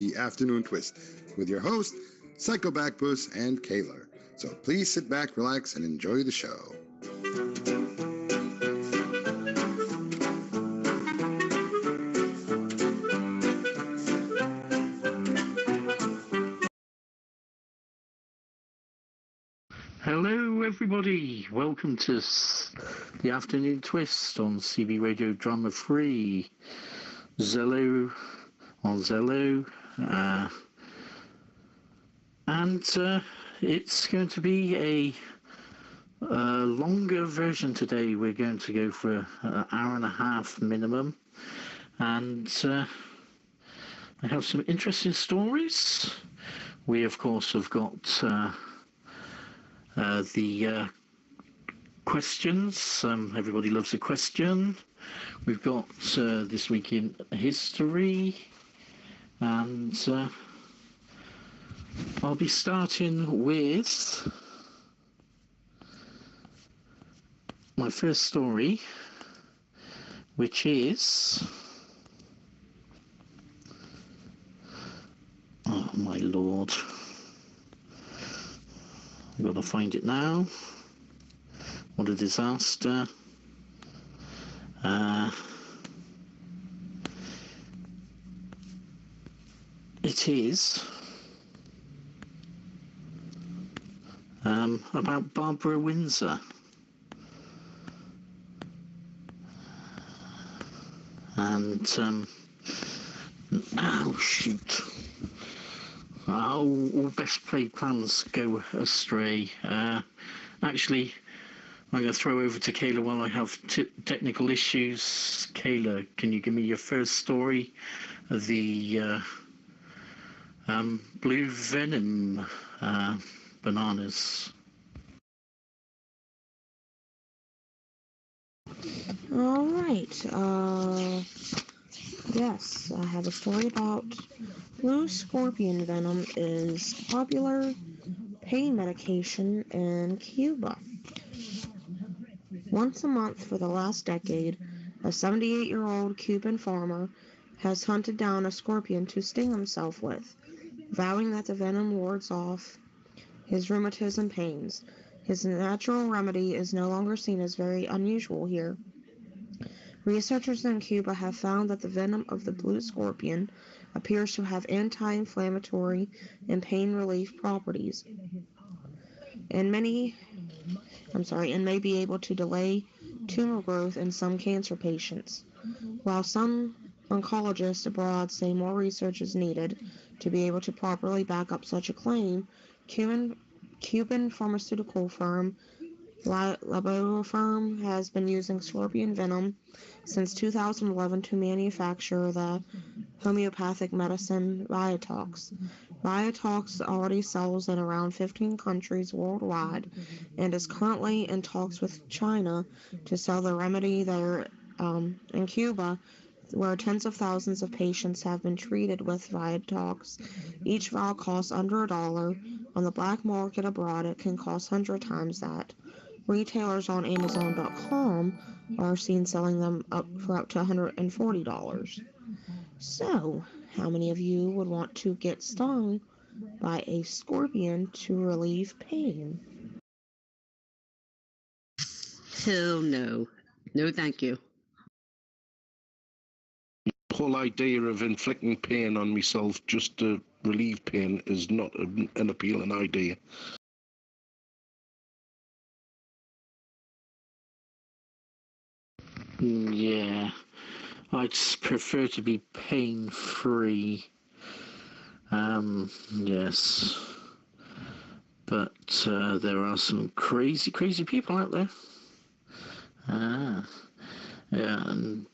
the Afternoon Twist with your host, Psycho Backpuss and Kayla. So please sit back, relax, and enjoy the show. Hello, everybody. Welcome to the Afternoon Twist on CB Radio Drama Free, Zello, on Zello, and it's going to be a longer version today. We're going to go for an hour and a half minimum, and I have some interesting stories. We, of course, have got the questions. Everybody loves a question. We've got this week in history, and I'll be starting with my first story, which is, oh my lord, I've got to find it now. What a disaster. It is about Barbara Windsor. And, oh shoot. All best laid plans go astray. Actually, I'm going to throw over to Kayla while I have technical issues. Kayla, can you give me your first story of the blue venom bananas? All right. Yes, I have a story about blue scorpion venom is popular pain medication in Cuba. Once a month for the last decade, a 78-year-old Cuban farmer has hunted down a scorpion to sting himself with, vowing that the venom wards off his rheumatism pains. His natural remedy is no longer seen as very unusual here. Researchers in Cuba have found that the venom of the blue scorpion appears to have anti-inflammatory and pain relief properties, and may be able to delay tumor growth in some cancer patients. While some oncologists abroad say more research is needed to be able to properly back up such a claim, Cuban pharmaceutical firm Laborapharm has been using scorpion venom since 2011 to manufacture the homeopathic medicine Viotox. Viotox already sells in around 15 countries worldwide and is currently in talks with China to sell the remedy there. In Cuba, where tens of thousands of patients have been treated with Viotox, each vial costs under $1. On the black market abroad, it can cost 100 times that. Retailers on Amazon.com are seen selling them for up to $140. So, how many of you would want to get stung by a scorpion to relieve pain? Hell no. No, thank you. The whole idea of inflicting pain on myself just to relieve pain is not an appealing idea. Yeah, I'd prefer to be pain-free. Yes. But there are some crazy people out there. Yeah, and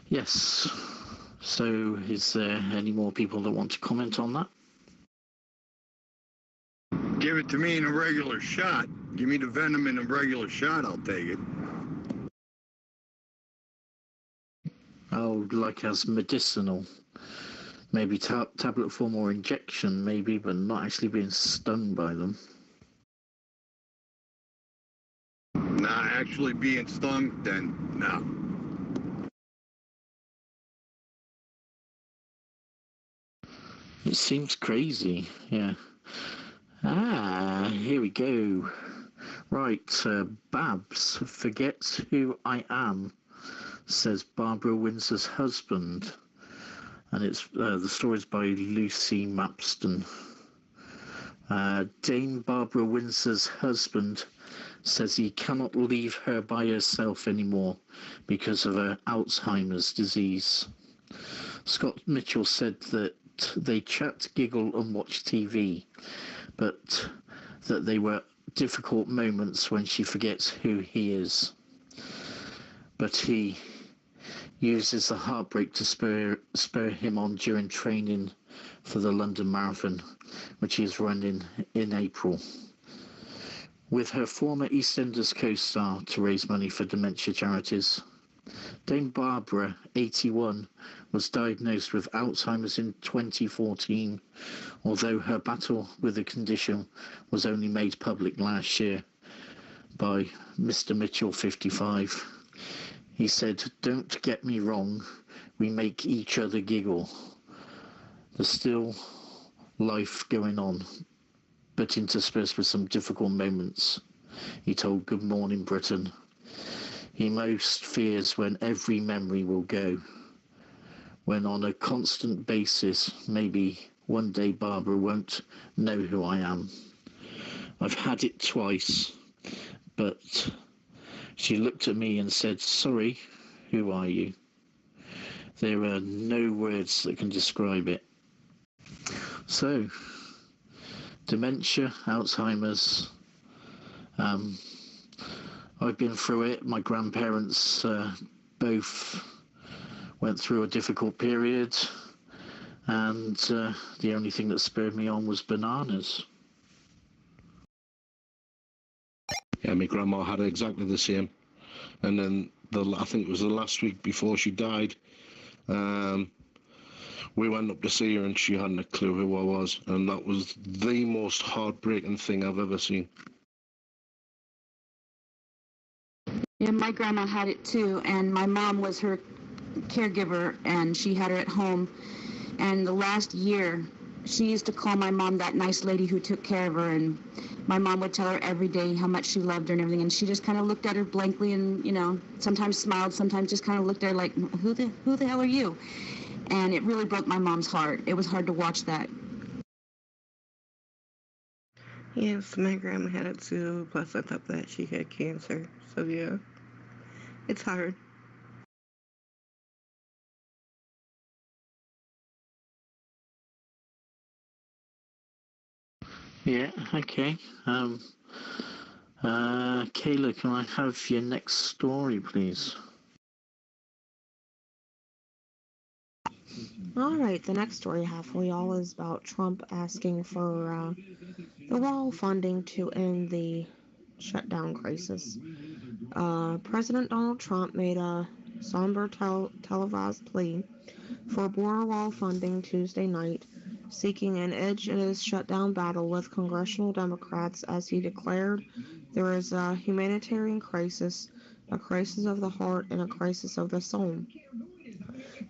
yes. So is there any more people that want to comment on that? Give it to me in a regular shot. Give me the venom in a regular shot, I'll take it. Oh, like as medicinal. Maybe tablet form or injection, maybe, but not actually being stung by them. Not actually being stung, then no. It seems crazy, yeah. Here we go. Right, Babs, forget who I am, says Barbara Windsor's husband. And it's the story's by Lucy Mapston. Dame Barbara Windsor's husband says he cannot leave her by herself anymore because of her Alzheimer's disease. Scott Mitchell said that they chat, giggle and watch TV, but that they were difficult moments when she forgets who he is. But he uses the heartbreak to spur him on during training for the London Marathon, which he is running in April, with her former EastEnders co-star to raise money for dementia charities. Dame Barbara, 81, was diagnosed with Alzheimer's in 2014, although her battle with the condition was only made public last year by Mr. Mitchell, 55. He said, "Don't get me wrong, we make each other giggle. There's still life going on, but interspersed with some difficult moments," he told Good Morning Britain. He most fears when every memory will go, when on a constant basis, maybe one day Barbara won't know who I am. I've had it twice, but she looked at me and said, "Sorry, who are you?" There are no words that can describe it. So, dementia, Alzheimer's, I've been through it. My grandparents both went through a difficult period, and the only thing that spurred me on was bananas. Yeah, my grandma had exactly the same. And then I think it was the last week before she died, we went up to see her and she hadn't a clue who I was. And that was the most heartbreaking thing I've ever seen. Yeah, my grandma had it too, and my mom was her caregiver, and she had her at home. And the last year, she used to call my mom that nice lady who took care of her, and my mom would tell her every day how much she loved her and everything, and she just kind of looked at her blankly and, sometimes smiled, sometimes just kind of looked at her like, who the hell are you? And it really broke my mom's heart. It was hard to watch that. Yes, my grandma had it too, plus on top of that she had cancer, so yeah, it's hard. Yeah, okay. Kayla, can I have your next story, please? All right, the next story I have for y'all is about Trump asking for the wall funding to end the shutdown crisis. President Donald Trump made a somber televised plea for border wall funding Tuesday night, seeking an edge in his shutdown battle with congressional Democrats as he declared there is a humanitarian crisis, a crisis of the heart, and a crisis of the soul.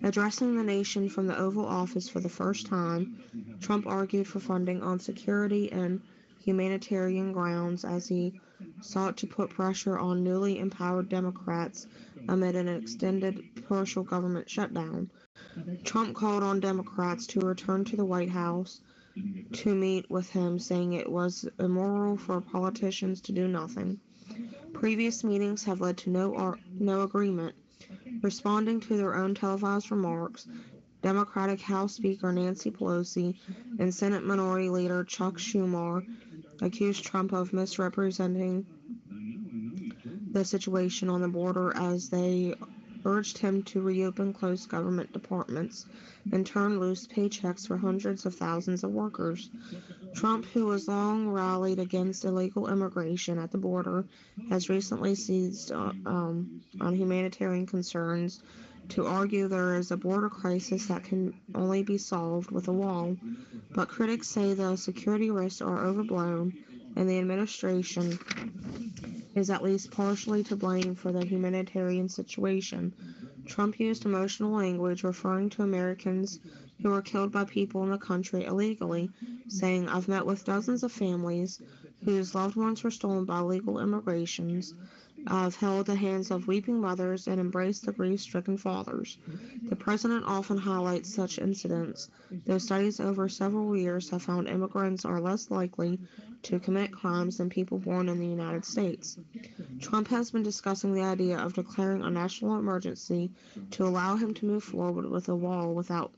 Addressing the nation from the Oval Office for the first time, Trump argued for funding on security and humanitarian grounds as he sought to put pressure on newly empowered Democrats amid an extended partial government shutdown. Trump called on Democrats to return to the White House to meet with him, saying it was immoral for politicians to do nothing. Previous meetings have led to no agreement. Responding to their own televised remarks, Democratic House Speaker Nancy Pelosi and Senate Minority Leader Chuck Schumer accused Trump of misrepresenting the situation on the border as they urged him to reopen closed government departments and turn loose paychecks for hundreds of thousands of workers. Trump, who has long rallied against illegal immigration at the border, has recently seized on humanitarian concerns to argue there is a border crisis that can only be solved with a wall. But critics say the security risks are overblown, and the administration is at least partially to blame for the humanitarian situation. Trump used emotional language referring to Americans who were killed by people in the country illegally, saying, "I've met with dozens of families whose loved ones were stolen by illegal immigrations. I've held the hands of weeping mothers and embraced the grief-stricken fathers." The president often highlights such incidents, though studies over several years have found immigrants are less likely to commit crimes than people born in the United States. Trump has been discussing the idea of declaring a national emergency to allow him to move forward with a wall without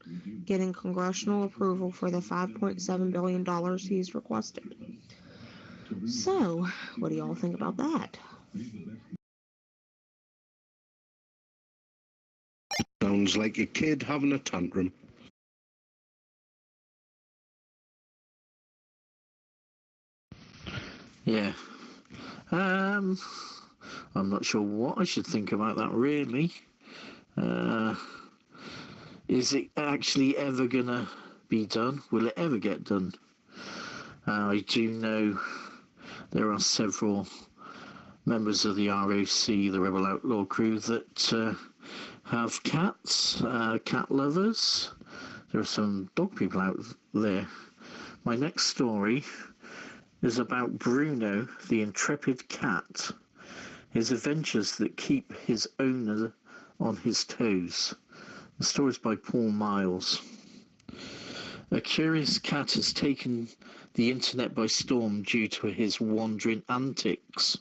getting congressional approval for the $5.7 billion he's requested. So, what do y'all think about that? Sounds like a kid having a tantrum. Yeah. I'm not sure what I should think about that, really. Is it actually ever going to be done? Will it ever get done? I do know there are several members of the ROC, the Rebel Outlaw crew, that have cats, cat lovers. There are some dog people out there. My next story is about Bruno, the intrepid cat, his adventures that keep his owner on his toes. The story is by Paul Miles. A curious cat has taken the internet by storm due to his wandering antics.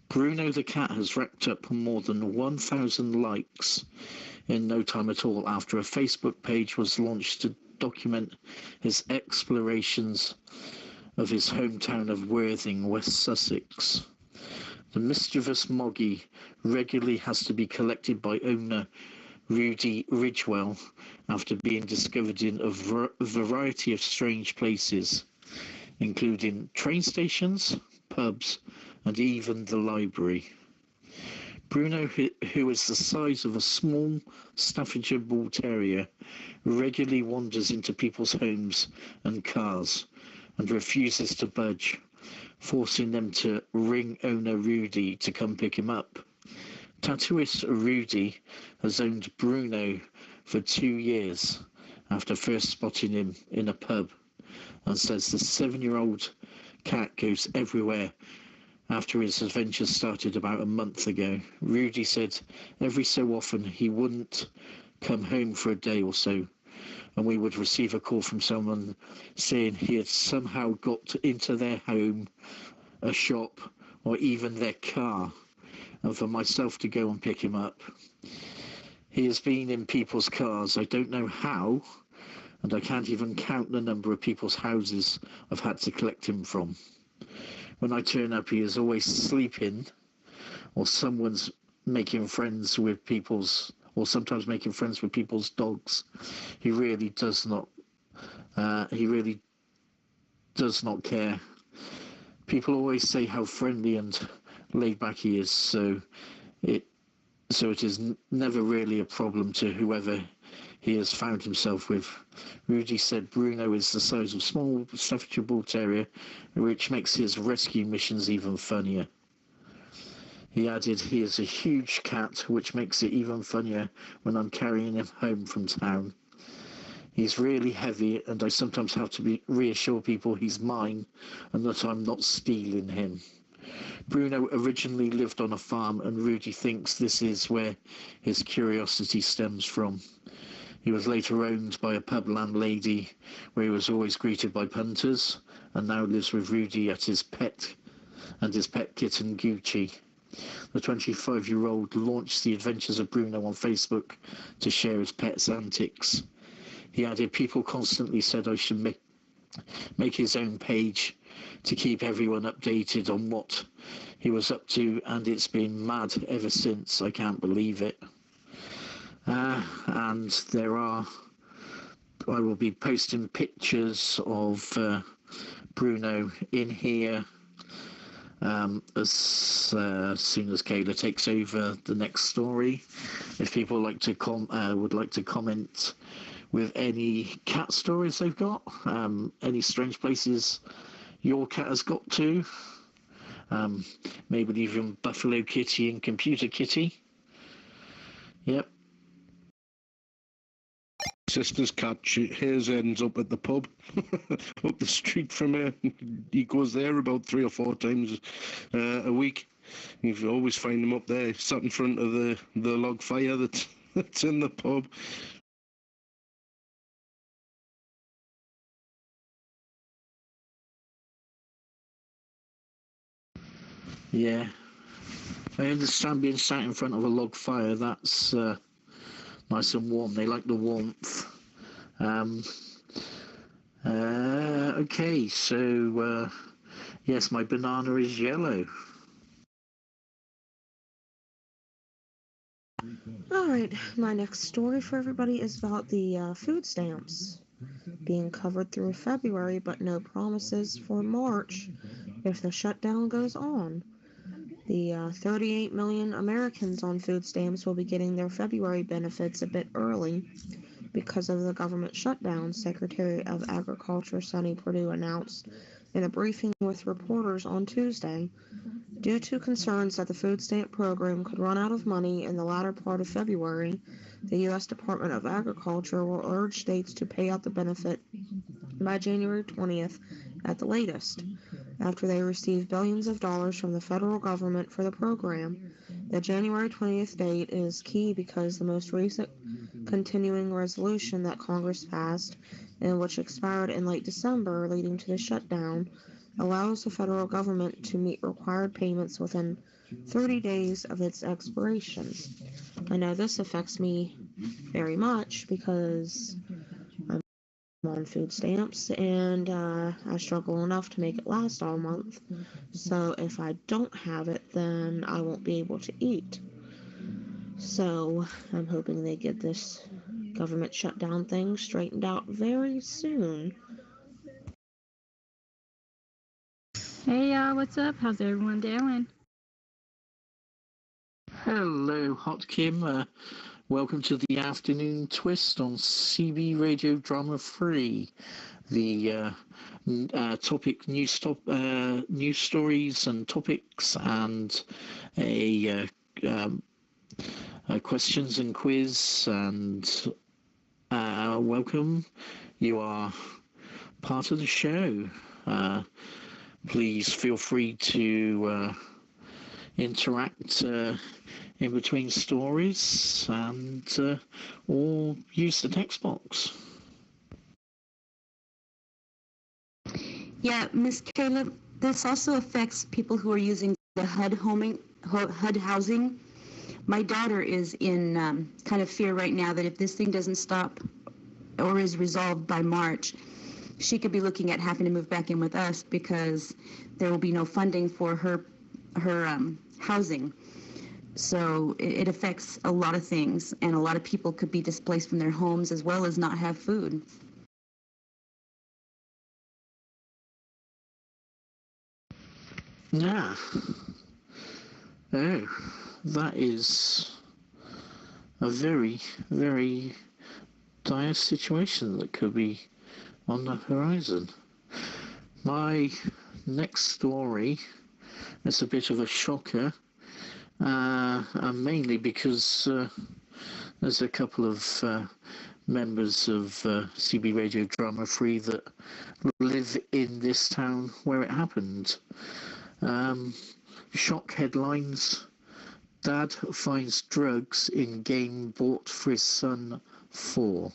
Bruno the cat has racked up more than 1,000 likes in no time at all after a Facebook page was launched to document his explorations of his hometown of Worthing, West Sussex. The mischievous Moggy regularly has to be collected by owner Rudy Ridgewell after being discovered in a variety of strange places, including train stations, pubs, and even the library. Bruno, who is the size of a small Staffordshire Bull Terrier, regularly wanders into people's homes and cars and refuses to budge, forcing them to ring owner Rudy to come pick him up. Tattooist Rudy has owned Bruno for 2 years after first spotting him in a pub, and says the 7-year-old cat goes everywhere after his adventures started about a month ago. Rudy said every so often he wouldn't come home for a day or so, and we would receive a call from someone saying he had somehow got into their home, a shop, or even their car, and for myself to go and pick him up. He has been in people's cars, I don't know how, and I can't even count the number of people's houses I've had to collect him from. When I turn up, he is always sleeping, or someone's making friends with people's, or sometimes making friends with people's dogs. He really does not care. People always say how friendly and laid back he is, so it is never really a problem to whoever he has found himself with. Rudy said Bruno is the size of a small Staffordshire Bull Terrier, which makes his rescue missions even funnier. He added, he is a huge cat, which makes it even funnier when I'm carrying him home from town. He's really heavy, and I sometimes have to reassure people he's mine and that I'm not stealing him. Bruno originally lived on a farm, and Rudy thinks this is where his curiosity stems from. He was later owned by a pub landlady where he was always greeted by punters, and now lives with Rudy and his pet kitten Gucci. The 25-year-old launched the adventures of Bruno on Facebook to share his pet's antics. He added, people constantly said I should make his own page to keep everyone updated on what he was up to, and it's been mad ever since. I can't believe it. And I will be posting pictures of Bruno in here as soon as Kayla takes over the next story. If people would like to comment with any cat stories they've got, any strange places your cat has got to, maybe even Buffalo Kitty and Computer Kitty. Yep, sister's cat, hers ends up at the pub up the street from her. He goes there about 3 or 4 times a week. You always find him up there, sat in front of the log fire that's in the pub. Yeah. I understand being sat in front of a log fire, that's nice and warm. They like the warmth. Okay, so yes, my banana is yellow. All right, my next story for everybody is about the food stamps being covered through February, but no promises for March if the shutdown goes on. The 38 million Americans on food stamps will be getting their February benefits a bit early because of the government shutdown, Secretary of Agriculture Sonny Perdue announced in a briefing with reporters on Tuesday. Due to concerns that the food stamp program could run out of money in the latter part of February, the U.S. Department of Agriculture will urge states to pay out the benefit by January 20th at the latest, after they receive billions of dollars from the federal government for the program. The January 20th date is key because the most recent continuing resolution that Congress passed, and which expired in late December, leading to the shutdown, allows the federal government to meet required payments within 30 days of its expiration. I know this affects me very much because I'm on food stamps and I struggle enough to make it last all month. So if I don't have it, then I won't be able to eat. So I'm hoping they get this government shutdown thing straightened out very soon. Hey y'all, what's up? How's everyone doing? Hello, Hot Kim. Welcome to the afternoon twist on CB Radio Drama Free. The topic news stories and topics, and a questions and quiz, and welcome. You are part of the show. Please feel free to interact in between stories, and or use the text box. Yeah, Miss Caleb, this also affects people who are using the HUD housing. My daughter is in kind of fear right now that if this thing doesn't stop or is resolved by March, she could be looking at having to move back in with us because there will be no funding for her housing. So it affects a lot of things, and a lot of people could be displaced from their homes as well as not have food. Yeah. Oh, that is a very, very dire situation that could be on the horizon. My next story is a bit of a shocker, and mainly because there's a couple of members of CB Radio Drama Free that live in this town where it happened. Shock headlines: Dad finds drugs in game bought for his son 4.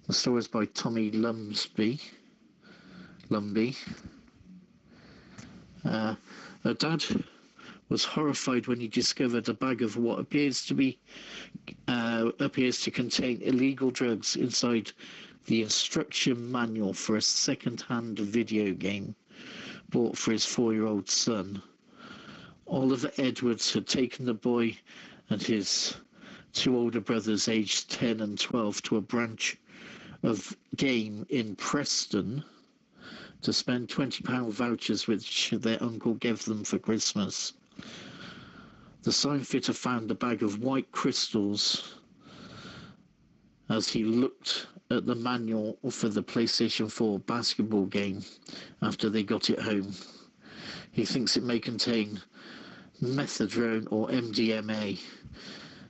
The story is by Tommy Lumby. Dad was horrified when he discovered a bag of what appears to contain illegal drugs inside the instruction manual for a second-hand video game bought for his 4-year-old son. Oliver Edwards had taken the boy and his 2 older brothers, aged 10 and 12, to a branch of game in Preston to spend £20 vouchers which their uncle gave them for Christmas. The sign fitter found a bag of white crystals as he looked at the manual for the PlayStation 4 basketball game after they got it home. He thinks it may contain methadone or MDMA.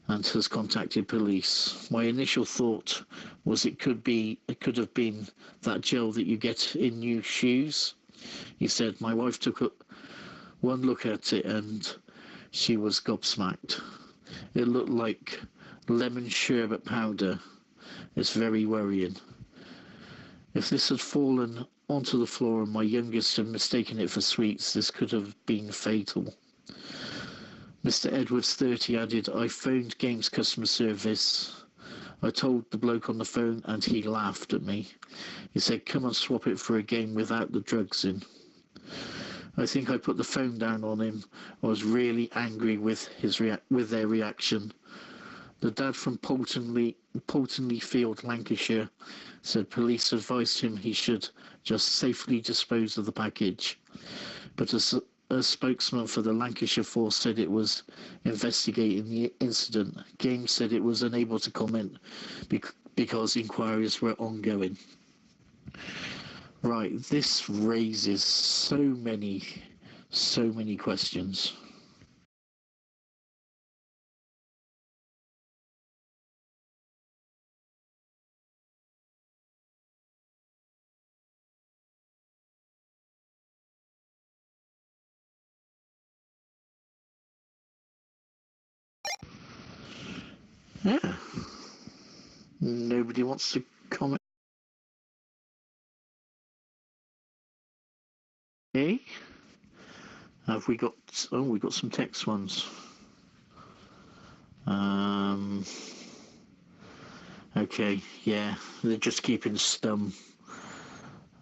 and has contacted police. My initial thought was it could have been that gel that you get in new shoes. He said, my wife took one look at it and she was gobsmacked. It looked like lemon sherbet powder. It's very worrying. If this had fallen onto the floor and my youngest had mistaken it for sweets, this could have been fatal. Mr. Edwards, 30, added, I phoned Games customer service. I told the bloke on the phone and he laughed at me. He said, come and swap it for a game without the drugs in. I think I put the phone down on him. I was really angry with their reaction. The dad from Poltonley Field, Lancashire, said police advised him he should just safely dispose of the package. But a spokesman for the Lancashire force said it was investigating the incident. Games said it was unable to comment because inquiries were ongoing. Right, this raises so many questions. Yeah. Nobody wants to comment. Okay. Have we got... Oh, we got some text ones. Okay, yeah, they're just keeping stum.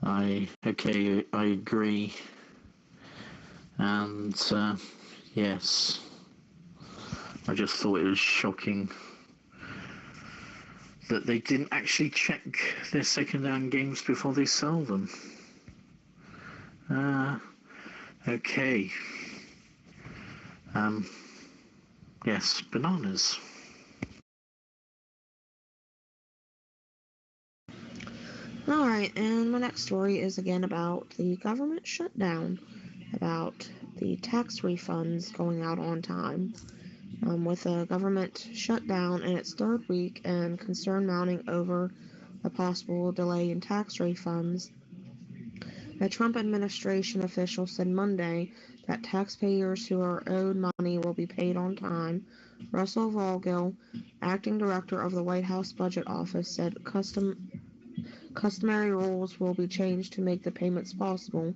I agree. And, yes. I just thought it was shocking that they didn't actually check their second-hand games before they sell them. Okay. Yes, bananas. Alright, and my next story is again about the government shutdown, about the tax refunds going out on time. With the government shutdown in its third week and concern mounting over a possible delay in tax refunds, a Trump administration official said Monday that taxpayers who are owed money will be paid on time. Russell Vogel, acting director of the White House Budget Office, said customary rules will be changed to make the payments possible.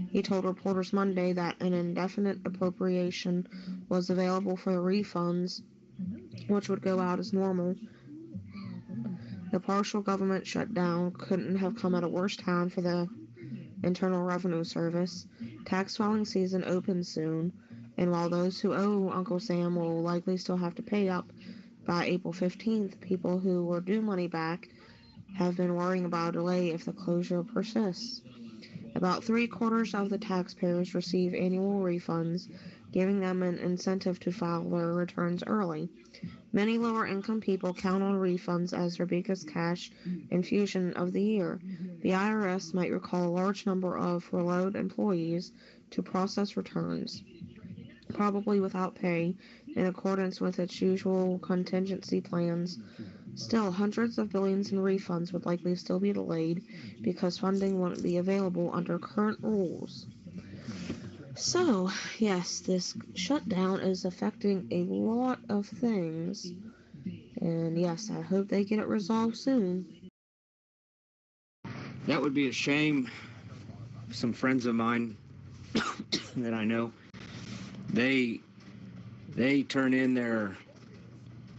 He told reporters Monday that an indefinite appropriation was available for the refunds, which would go out as normal. The partial government shutdown couldn't have come at a worse time for the Internal Revenue Service. Tax filing season opens soon, and while those who owe Uncle Sam will likely still have to pay up by April 15th, people who were due money back have been worrying about a delay if the closure persists. About 3/4 of the taxpayers receive annual refunds, giving them an incentive to file their returns early. Many lower-income people count on refunds as their biggest cash infusion of the year. The IRS might recall a large number of furloughed employees to process returns, probably without pay, in accordance with its usual contingency plans. Still, hundreds of billions in refunds would likely still be delayed because funding wouldn't be available under current rules. So, yes, this shutdown is affecting a lot of things. And yes, I hope they get it resolved soon. That would be a shame. Some friends of mine that I know, they turn in their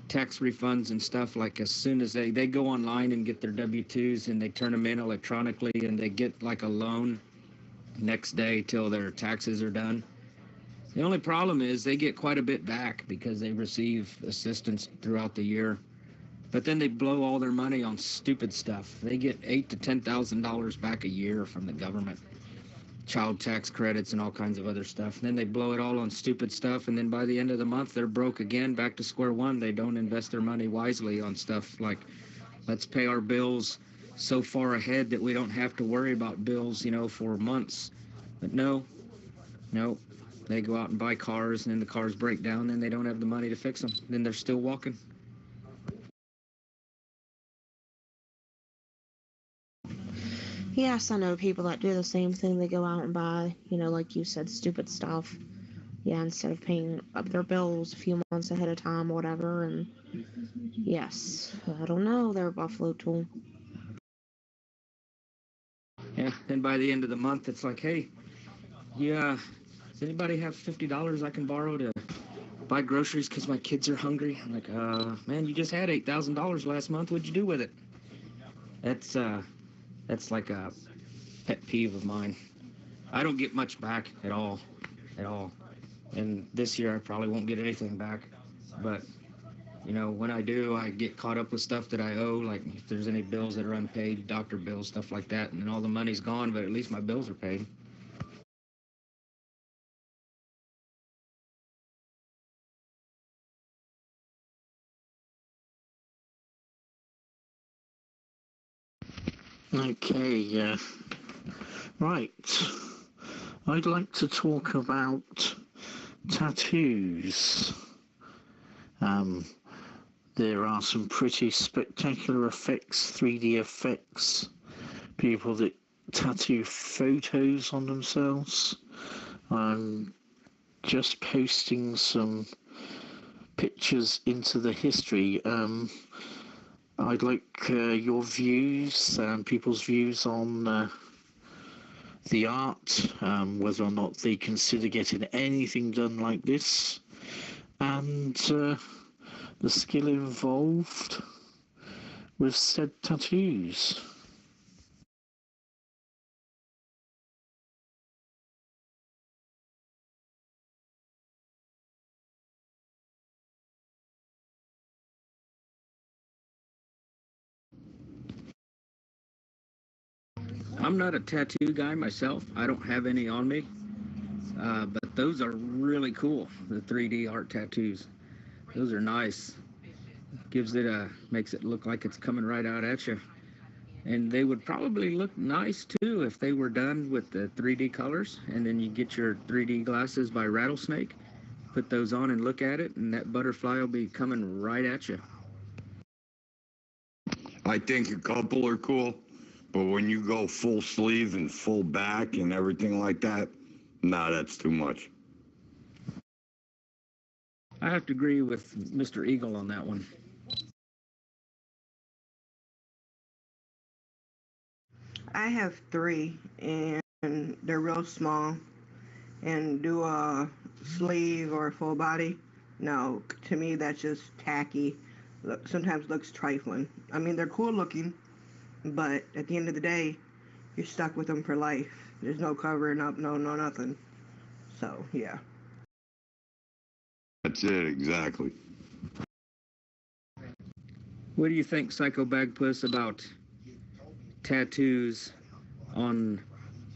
tax refunds and stuff like as soon as they go online and get their W-2s and they turn them in electronically and they get like a loan next day till their taxes are done. The only problem is they get quite a bit back because they receive assistance throughout the year. But then they blow all their money on stupid stuff. They get $8,000 to $10,000 back a year from the government. Child tax credits and all kinds of other stuff. And then they blow it all on stupid stuff, and then by the end of the month they're broke again, back to square one. They don't invest their money wisely on stuff like, let's pay our bills so far ahead that we don't have to worry about bills, for months. But no, They go out and buy cars, and then the cars break down, then they don't have the money to fix them. Then they're still walking. Yes, I know people that do the same thing. They go out and buy, like you said, stupid stuff. Yeah, instead of paying up their bills a few months ahead of time or whatever. And yes, I don't know, they're a Buffalo tool. Yeah, then by the end of the month, it's like, hey, yeah, does anybody have $50 I can borrow to buy groceries because my kids are hungry? I'm like, man, you just had $8,000 last month. What'd you do with it? That's like a pet peeve of mine. I don't get much back at all. And this year I probably won't get anything back. But, when I do, I get caught up with stuff that I owe, like if there's any bills that are unpaid, doctor bills, stuff like that, and then all the money's gone, but at least my bills are paid. Okay, right. I'd like to talk about tattoos. There are some pretty spectacular effects, 3D effects, people that tattoo photos on themselves. I'm just posting some pictures into the history. I'd like your views and people's views on the art, whether or not they consider getting anything done like this, and the skill involved with said tattoos. I'm not a tattoo guy myself. I don't have any on me. But those are really cool, the 3D art tattoos. Those are nice. Makes it look like it's coming right out at you. And they would probably look nice too if they were done with the 3D colors. And then you get your 3D glasses by Rattlesnake, put those on and look at it, and that butterfly will be coming right at you. I think a couple are cool, but when you go full sleeve and full back and everything like that, nah, that's too much. I have to agree with Mr. Eagle on that one. I have 3, and they're real small. And do a sleeve or a full body? No, to me that's just tacky. Sometimes looks trifling. I mean, they're cool looking, but at the end of the day, you're stuck with them for life. There's no covering up, no nothing. So, yeah. That's it, exactly. What do you think, Psycho Bagpuss, about tattoos on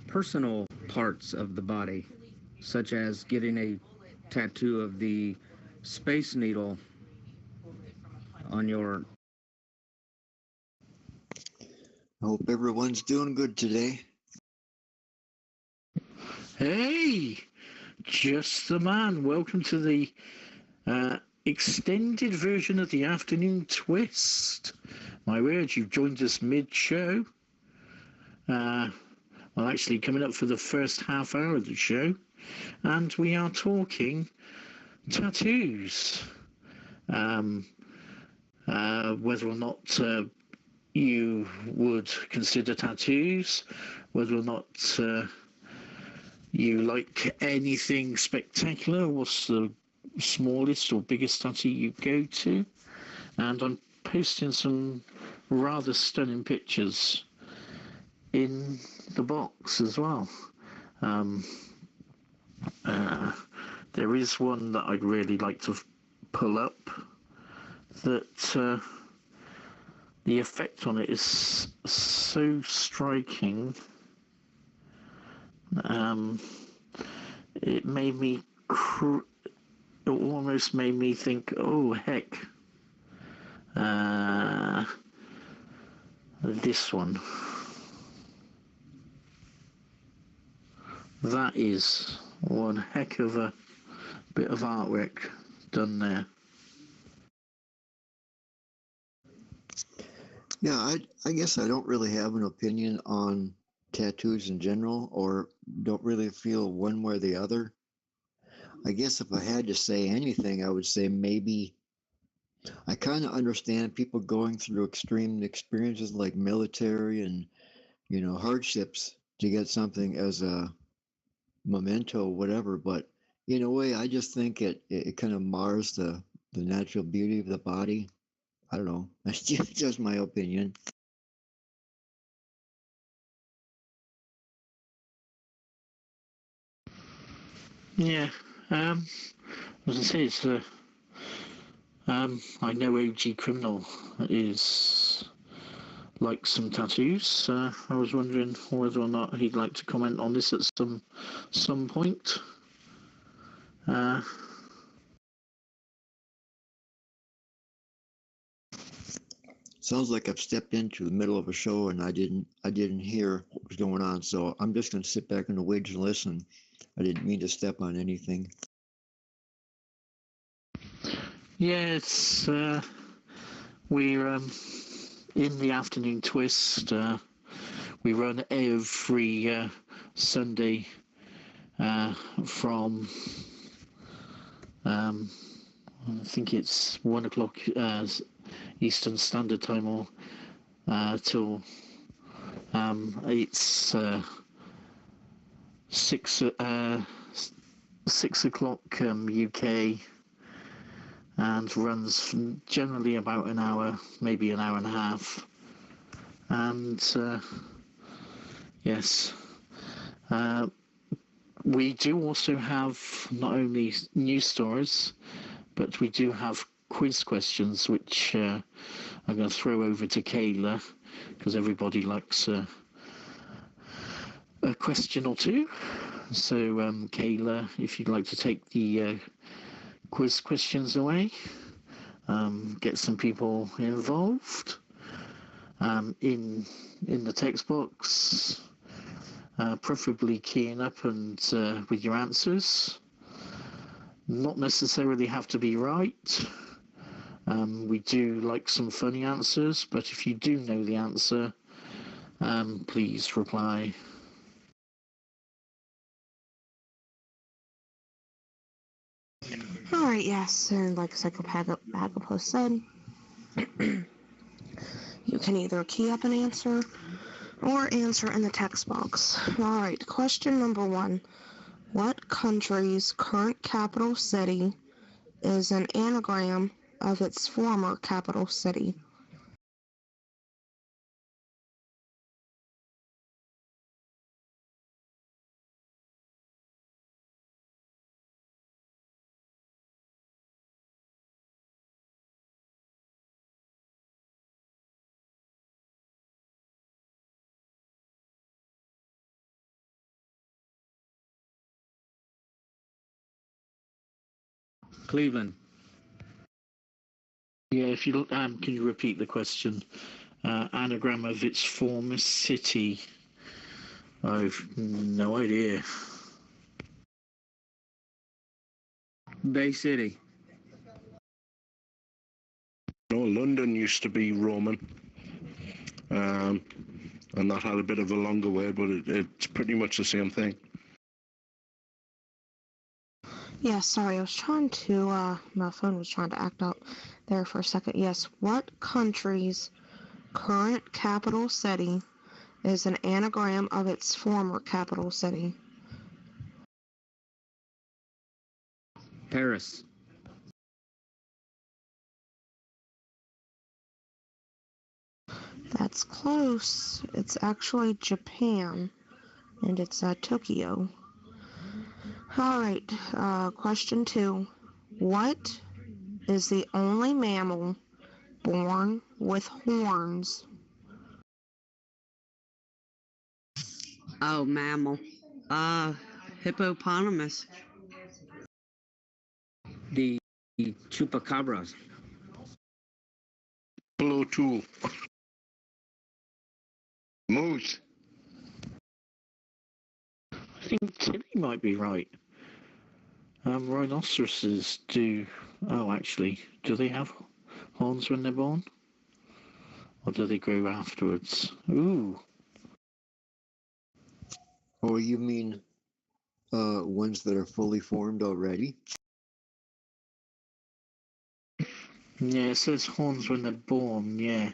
personal parts of the body, such as getting a tattoo of the Space Needle on your... I hope everyone's doing good today. Hey, just the man. Welcome to the extended version of the afternoon twist. My word, you've joined us mid-show. Well, actually, coming up for the first half hour of the show. And we are talking tattoos. Whether or not you would consider tattoos, whether or not you like anything spectacular, what's the smallest or biggest tattoo you go to, and I'm posting some rather stunning pictures in the box as well. There is one that I'd really like to pull up that the effect on it is so striking. It made me it almost made me think, oh heck, this one. That is One heck of a bit of artwork done there. Yeah, I guess I don't really have an opinion on tattoos in general, or don't really feel one way or the other. I guess if I had to say anything, I would say maybe I kind of understand people going through extreme experiences like military and, hardships to get something as a memento, whatever. But in a way, I just think it kind of mars the natural beauty of the body. I don't know. That's just my opinion. Yeah, as I say, it's I know OG Criminal is like some tattoos. I was wondering whether or not he'd like to comment on this at some point. Sounds like I've stepped into the middle of a show and I didn't hear what was going on. So I'm just going to sit back in the wings and listen. I didn't mean to step on anything. Yes, we're in the afternoon twist. We run every Sunday from I think it's 1 o'clock Eastern Standard Time, or till it's 6 o'clock UK, and runs generally about an hour, maybe an hour and a half. And yes, we do also have not only news stories, but we do have quiz questions, which I'm going to throw over to Kayla, because everybody likes a question or two. So, Kayla, if you'd like to take the quiz questions away, get some people involved in the text box, preferably keying up and with your answers. Not necessarily have to be right. We do like some funny answers, but if you do know the answer, please reply. All right, yes, and like Psychopagopoulos said, you can either key up an answer or answer in the text box. All right, question number 1. What country's current capital city is an anagram of its former capital city? Cleveland. Yeah, if you can you repeat the question? Anagram of its former city. I've no idea. Bay City. No, London used to be Roman, and that had a bit of a longer way, but it's pretty much the same thing. Yeah, sorry, I was trying to, my phone was trying to act up there for a second. Yes, what country's current capital city is an anagram of its former capital city? Paris. That's close. It's actually Japan, and it's Tokyo. All right, question 2. What is the only mammal born with horns? Oh, mammal. Hippopotamus. The chupacabras. Blow tool. Moose. I think Tilly might be right. Rhinoceroses do... Oh, actually, do they have horns when they're born? Or do they grow afterwards? Ooh. Oh, you mean ones that are fully formed already? Yeah, it says horns when they're born, yeah.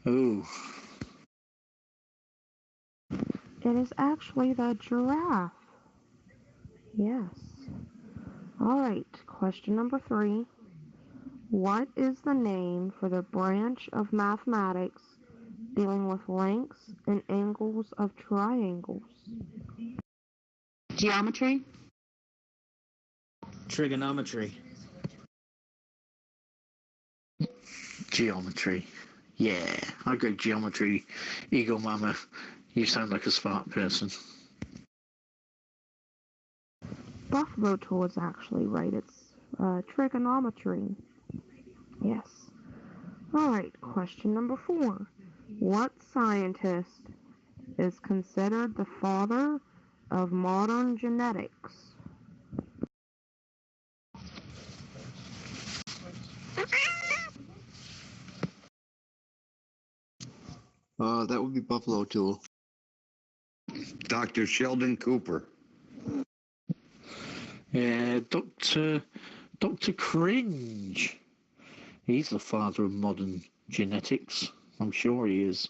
Ooh. It is actually the giraffe. Yes. All right, question number 3. What is the name for the branch of mathematics dealing with lengths and angles of triangles? Geometry? Trigonometry. Geometry. Yeah, I go geometry. Eagle Mama, you sound like a smart person. Buffalo tool is actually right. It's trigonometry. Yes. All right, question number 4. What scientist is considered the father of modern genetics? That would be Buffalo Tool. Dr. Sheldon Cooper. Yeah, Dr. Cringe. He's the father of modern genetics. I'm sure he is.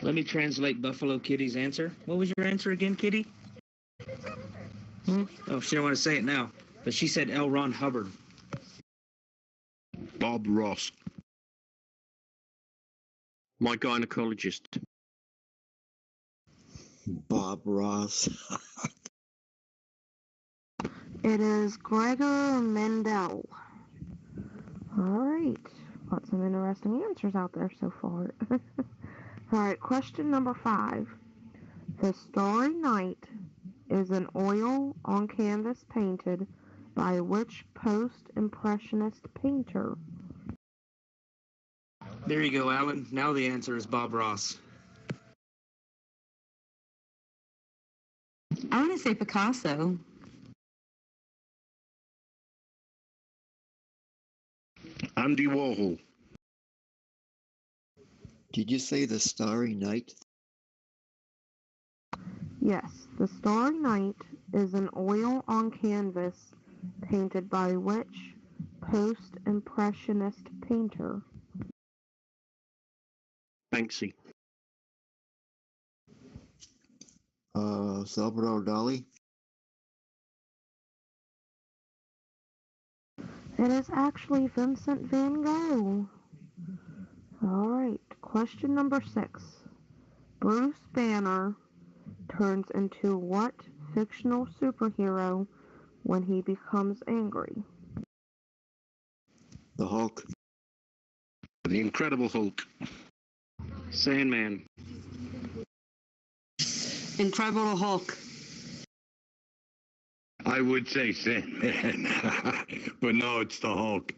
Let me translate Buffalo Kitty's answer. What was your answer again, Kitty? Oh, she don't want to say it now. But she said L. Ron Hubbard. Bob Ross. My gynecologist. Bob Ross. It is Gregor Mendel. All right. Got some interesting answers out there so far. All right, question number 5. The Starry Night is an oil on canvas painted by which Post-Impressionist painter? There you go, Alan. Now the answer is Bob Ross. I want to say Picasso. Andy Warhol. Did you say the Starry Night? Yes, the Starry Night is an oil on canvas painted by which Post-Impressionist painter? Banksy. Salvador Dali. It is actually Vincent van Gogh. All right, question number 6. Bruce Banner turns into what fictional superhero when he becomes angry? The Hulk. The Incredible Hulk. Sandman. Incredible Hulk. I would say Sandman, but no, it's the Hulk.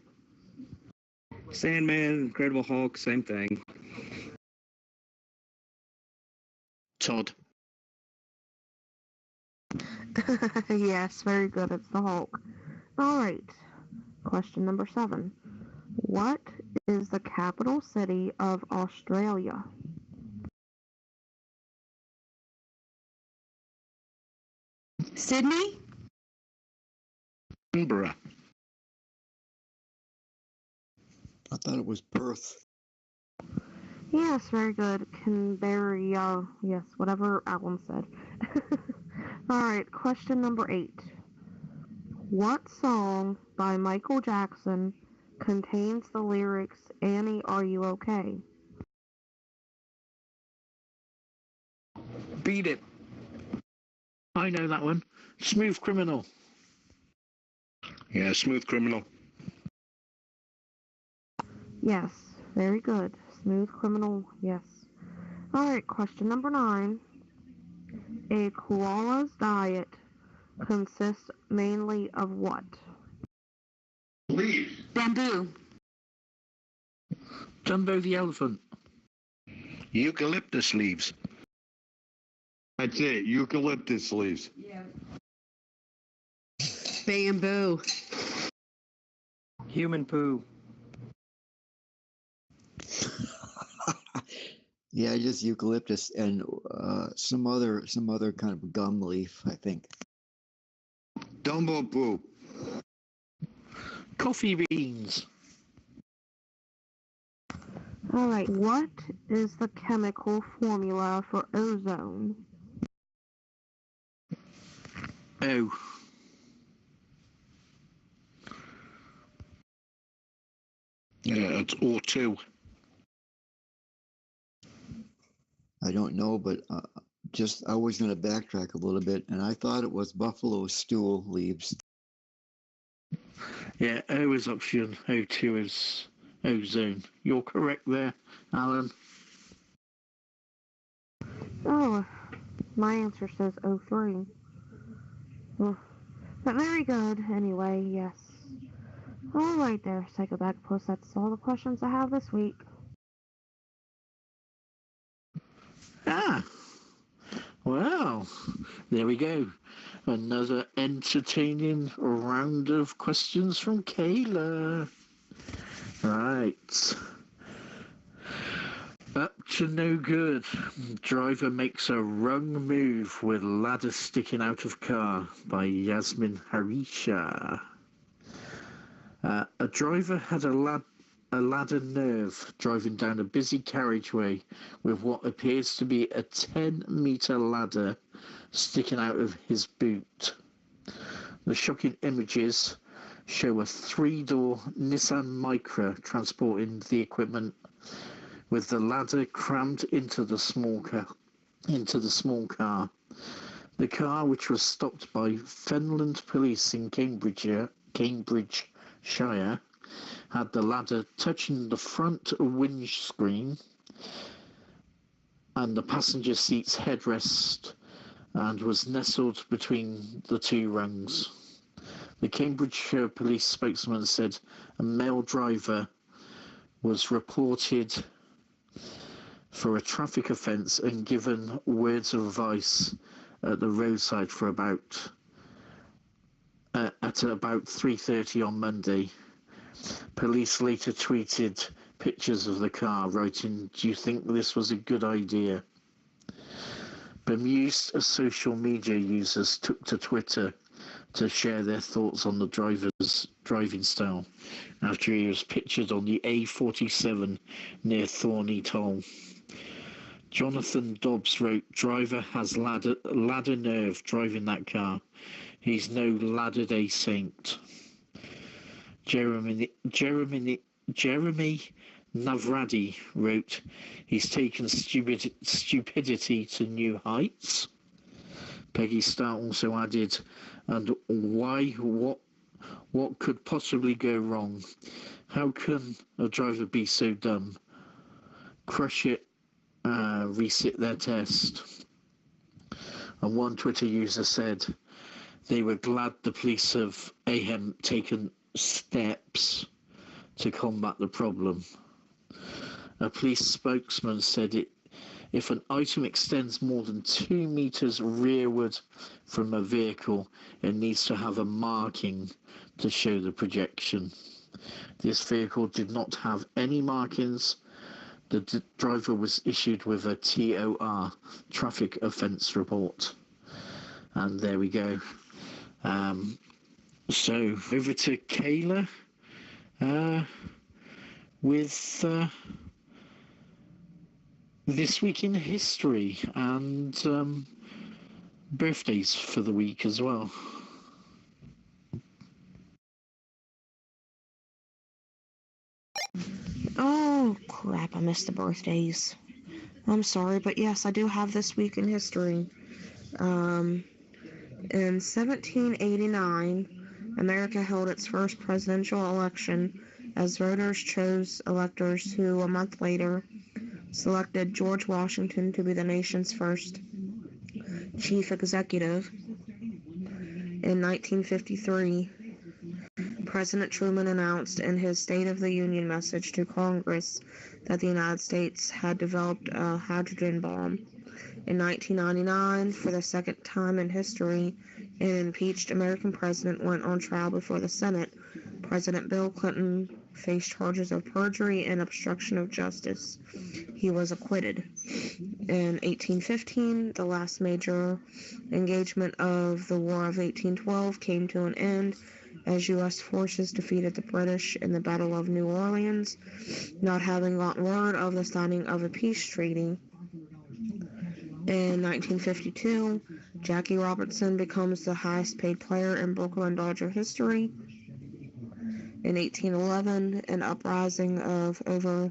Sandman, Incredible Hulk, same thing. Todd. Yes, very good. It's the Hulk. All right. Question number 7. What is the capital city of Australia? Sydney? Canberra. I thought it was Perth. Yes, very good. Canberra. Yes, whatever Alan said. All right, question number 8. What song by Michael Jackson contains the lyrics, Annie, Are You Okay? Beat it. I know that one. Smooth Criminal. Yeah, Smooth Criminal. Yes, very good. Smooth Criminal, yes. All right, question number 9. A koala's diet consists mainly of what? Leaves. Bamboo. Dumbo the elephant. Eucalyptus leaves. That's it, eucalyptus leaves. Bamboo. Human poo. Yeah, just eucalyptus and some other kind of gum leaf, I think. Dumbo poo. Coffee beans. All right, what is the chemical formula for ozone? Oh. Yeah, it's O2. I don't know, but I was going to backtrack a little bit, and I thought it was buffalo stool leaves. Yeah, O is option, O2 is ozone. You're correct there, Alan. Oh, my answer says O3. Well, but very good, anyway, yes. All right there, Psychoback Puss, that's all the questions I have this week. Ah, well, there we go. Another entertaining round of questions from Kayla. Right. Up to no good. Driver makes a wrong move with ladder sticking out of car by Yasmin Harisha. A driver had a ladder nerve driving down a busy carriageway with what appears to be a 10-metre ladder sticking out of his boot. The shocking images show a 3-door Nissan Micra transporting the equipment with the ladder crammed into the small car. The car, which was stopped by Fenland Police in Cambridgeshire, had the ladder touching the front windscreen and the passenger seat's headrest and was nestled between the two rungs. The Cambridgeshire Police spokesman said a male driver was reported for a traffic offence and given words of advice at the roadside for at about 3:30 on Monday. Police later tweeted pictures of the car, writing, "Do you think this was a good idea?" Bemused social media users took to Twitter to share their thoughts on the driver's driving style after he was pictured on the A47 near Thorney Toll. Jonathan Dobbs wrote, "Driver has ladder nerve driving that car. He's no ladder day saint." Jeremy Navradi wrote, "He's taken stupidity to new heights." Peggy Starr also added, "And what could possibly go wrong? How can a driver be so dumb? Crush it, resit their test." And one Twitter user said they were glad the police have taken steps to combat the problem. A police spokesman said if an item extends more than 2 meters rearward from a vehicle, it needs to have a marking to show the projection. This vehicle did not have any markings. The driver was issued with a TOR, traffic offence report. And there we go. So over to Kayla with This Week in History and birthdays for the week as well. Oh, crap, I missed the birthdays. I'm sorry, but yes, I do have This Week in History. In 1789, America held its first presidential election as voters chose electors who, a month later, selected George Washington to be the nation's first chief executive. In 1953, President Truman announced in his State of the Union message to Congress that the United States had developed a hydrogen bomb, In 1999, for the second time in history, an impeached American president went on trial before the Senate. President Bill Clinton faced charges of perjury and obstruction of justice. He was acquitted. In 1815, the last major engagement of the War of 1812 came to an end as U.S. forces defeated the British in the Battle of New Orleans, not having gotten word of the signing of a peace treaty. In 1952, Jackie Robinson becomes the highest paid player in Brooklyn Dodger history. In 1811, an uprising of over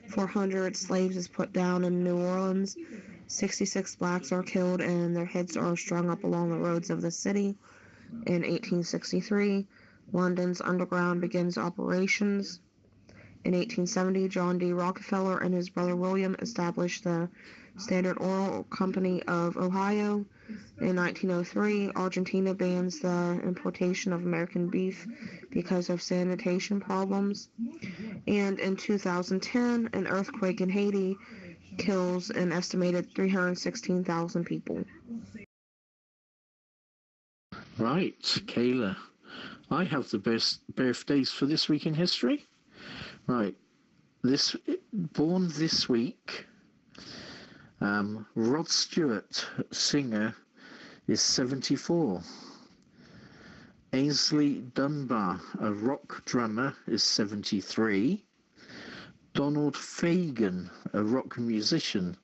400 slaves is put down in New Orleans. 66 blacks are killed and their heads are strung up along the roads of the city. In 1863, London's Underground begins operations. In 1870, John D. Rockefeller and his brother William established the Standard Oil Company of Ohio. In 1903, Argentina bans the importation of American beef because of sanitation problems. And in 2010, an earthquake in Haiti kills an estimated 316,000 people. Right, Kayla. I have the best birthdays for this week in history. Right, born this week, Rod Stewart, singer, is 74. Ainsley Dunbar, a rock drummer, is 73. Donald Fagen, a rock musician,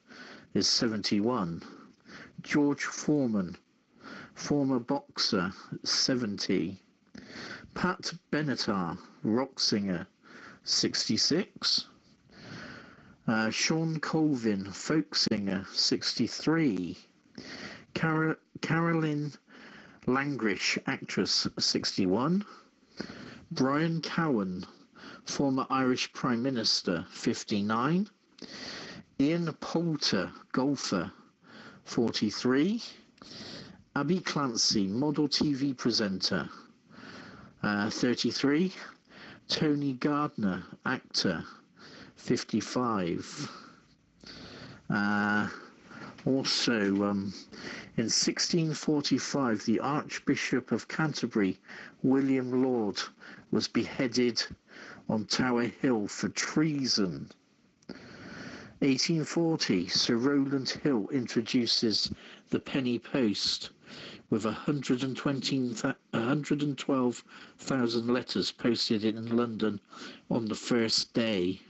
is 71. George Foreman, former boxer, 70. Pat Benatar, rock singer, 66. Sean Colvin, folk singer, 63. Carolyn Langrish, actress, 61. Brian Cowen, former Irish Prime Minister, 59. Ian Poulter, golfer, 43. Abby Clancy, model TV presenter, 33. Tony Gardner, actor, 55. Also, in 1645, the Archbishop of Canterbury, William Laud, was beheaded on Tower Hill for treason. 1840, Sir Rowland Hill introduces the penny post with 112,000 letters posted in London on the first day.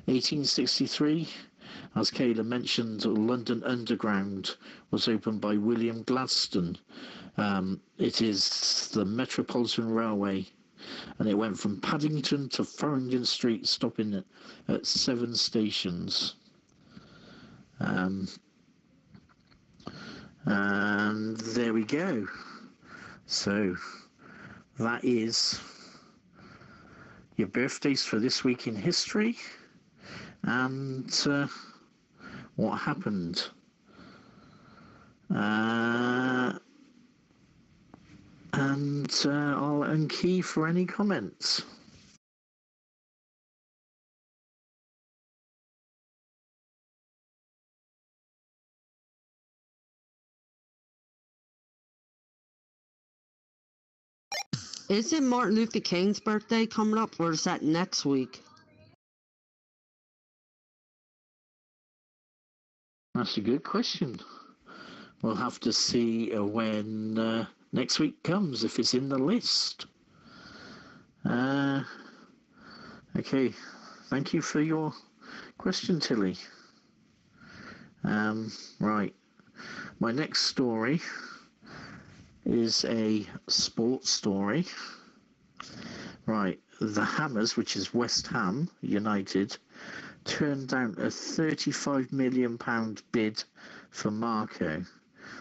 1863, as Kayla mentioned, London Underground was opened by William Gladstone. It is the Metropolitan Railway, and it went from Paddington to Farringdon Street, stopping at 7 stations. And there we go. So that is your birthdays for this week in history, and what happened. And I'll unkey for any comments. Isn't Martin Luther King's birthday coming up, or is that next week? That's a good question. We'll have to see when next week comes, if it's in the list. Okay, thank you for your question, Tilly. Right, my next story is a sports story. Right, the Hammers, which is West Ham United, turned down a £35 million bid for Marco.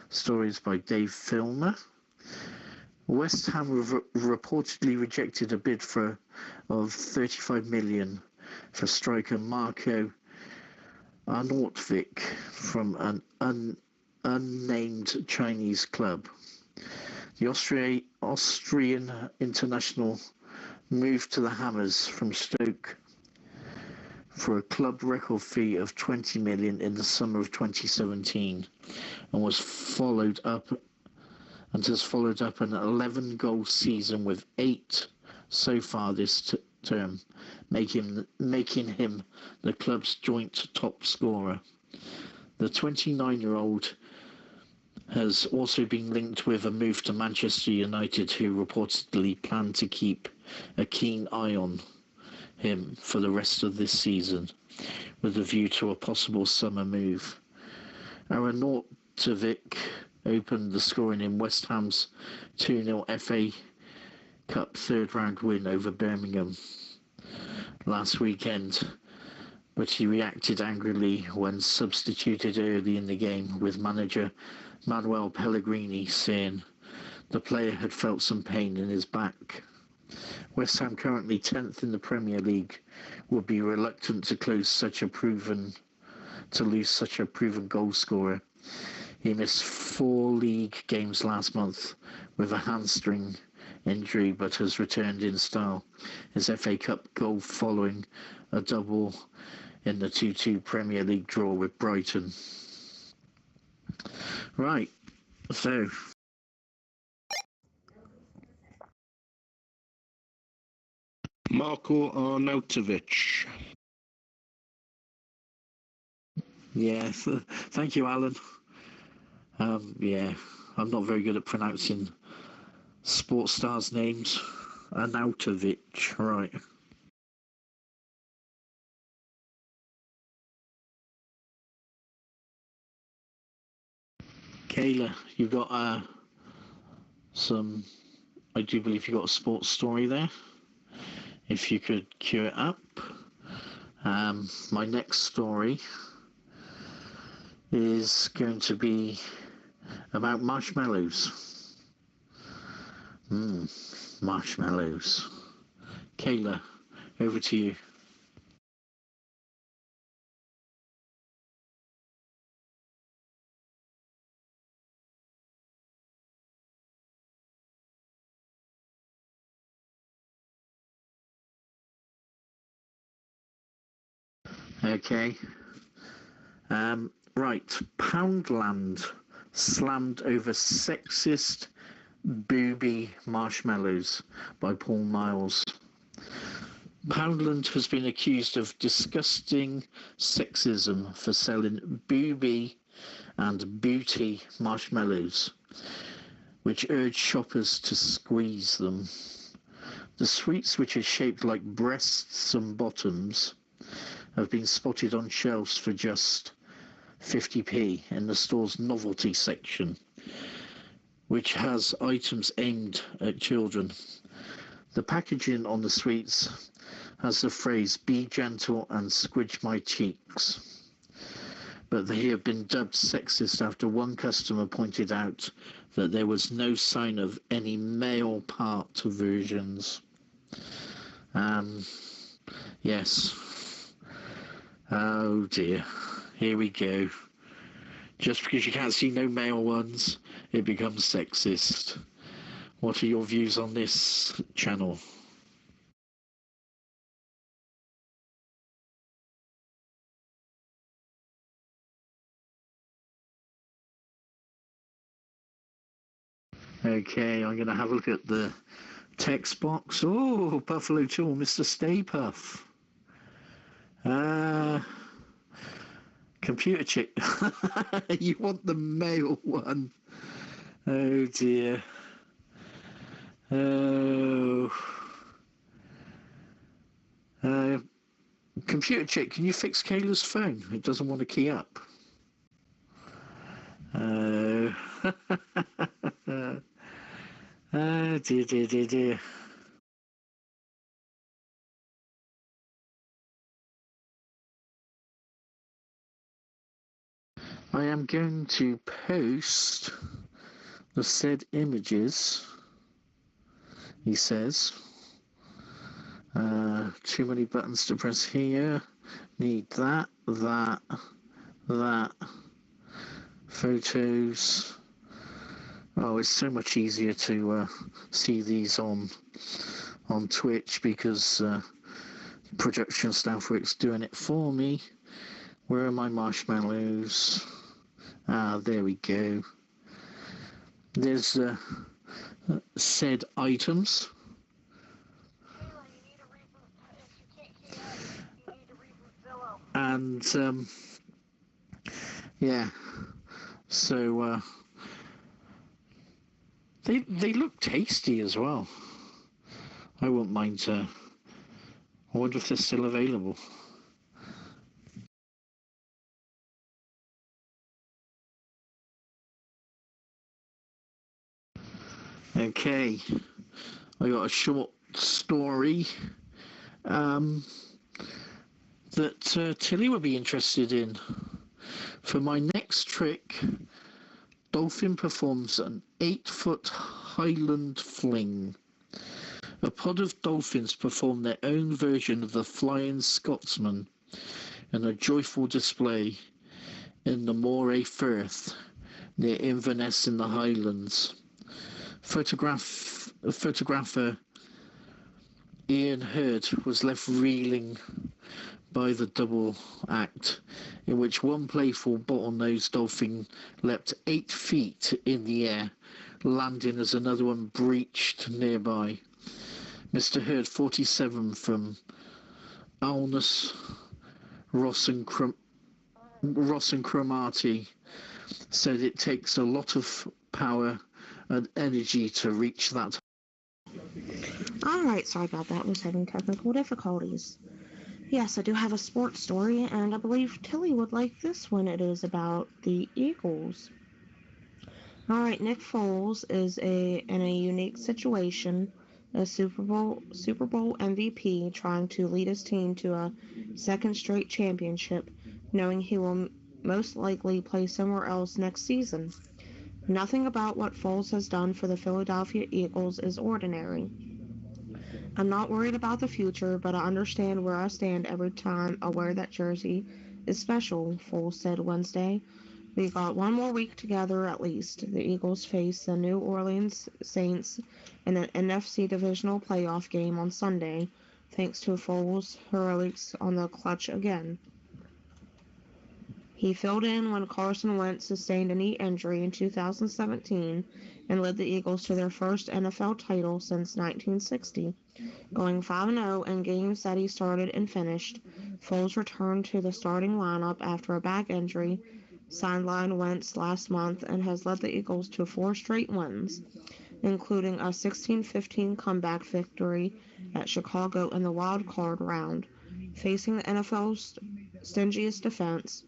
Stories by Dave Filmer. West Ham reportedly rejected a bid of £35 million for striker Marco Arnautovic from an unnamed Chinese club. The Austrian international moved to the Hammers from Stoke for a club record fee of 20 million in the summer of 2017, and has followed up an 11-goal season with 8 so far this term, making him the club's joint top scorer. The 29-year-old has also been linked with a move to Manchester United, who reportedly plan to keep a keen eye on him for the rest of this season, with a view to a possible summer move. Arnautovic opened the scoring in West Ham's 2-0 FA Cup third-round win over Birmingham last weekend, but he reacted angrily when substituted early in the game, with manager Manuel Pellegrini saying the player had felt some pain in his back. West Ham, currently 10th in the Premier League, would be reluctant to lose such a proven goal scorer. He missed 4 league games last month with a hamstring injury, but has returned in style. His FA Cup goal following a double in the 2-2 Premier League draw with Brighton. Right, so Marko Arnautovic. Yeah, thank you, Alan. Yeah, I'm not very good at pronouncing sports stars' names. Arnautovic, right. Kayla, you've got I do believe you've got a sports story there. If you could cue it up. My next story is going to be about marshmallows. Marshmallows. Kayla, over to you. Okay. Right. Poundland slammed over sexist booby marshmallows by Paul Miles. Poundland has been accused of disgusting sexism for selling booby and booty marshmallows, which urge shoppers to squeeze them. The sweets, which are shaped like breasts and bottoms, have been spotted on shelves for just 50p in the store's novelty section, which has items aimed at children. The packaging on the sweets has the phrase, "Be gentle and squidge my cheeks." But they have been dubbed sexist after one customer pointed out that there was no sign of any male part versions. Yes. Oh dear. Here we go. Just because you can't see no male ones, it becomes sexist. What are your views on this channel? Okay, I'm going to have a look at the text box. Oh, Buffalo Tool, Mr. Stay Puff. Computer chick. You want the male one? Oh dear. Oh. Computer chick, can you fix Kayla's phone? It doesn't want to key up. Oh. Oh dear. I am going to post the said images, he says. Too many buttons to press here. Need that. Photos. Oh, it's so much easier to see these on Twitch because production staff work's doing it for me. Where are my marshmallows? Ah, there we go. There's said items. And yeah, so they look tasty as well. I wouldn't mind. I wonder if they're still available. Okay, I got a short story that Tilly would be interested in. For my next trick, dolphin performs an 8-foot Highland fling. A pod of dolphins perform their own version of the Flying Scotsman in a joyful display in the Moray Firth near Inverness in the Highlands. Photographer Ian Hurd was left reeling by the double act, in which one playful bottlenose dolphin leapt 8 feet in the air, landing as another one breached nearby. Mr. Hurd, 47, from Alness, Ross and Cromarty, said it takes a lot of power and energy to reach that. Alright, sorry about that. I was having technical difficulties. Yes, I do have a sports story, and I believe Tilly would like this one. It is about the Eagles. Alright, Nick Foles is in a unique situation, a Super Bowl MVP trying to lead his team to a second straight championship, knowing he will most likely play somewhere else next season. Nothing about what Foles has done for the Philadelphia Eagles is ordinary. I'm not worried about the future, but I understand where I stand every time I wear that jersey is special, Foles said Wednesday. We got one more week together at least. The Eagles face the New Orleans Saints in an NFC divisional playoff game on Sunday, thanks to Foles' heroics on the clutch again. He filled in when Carson Wentz sustained a knee injury in 2017 and led the Eagles to their first NFL title since 1960. Going 5-0 in games that he started and finished, Foles returned to the starting lineup after a back injury, sidelined Wentz last month, and has led the Eagles to 4 straight wins, including a 16-15 comeback victory at Chicago in the wild card round. Facing the NFL's stingiest defense,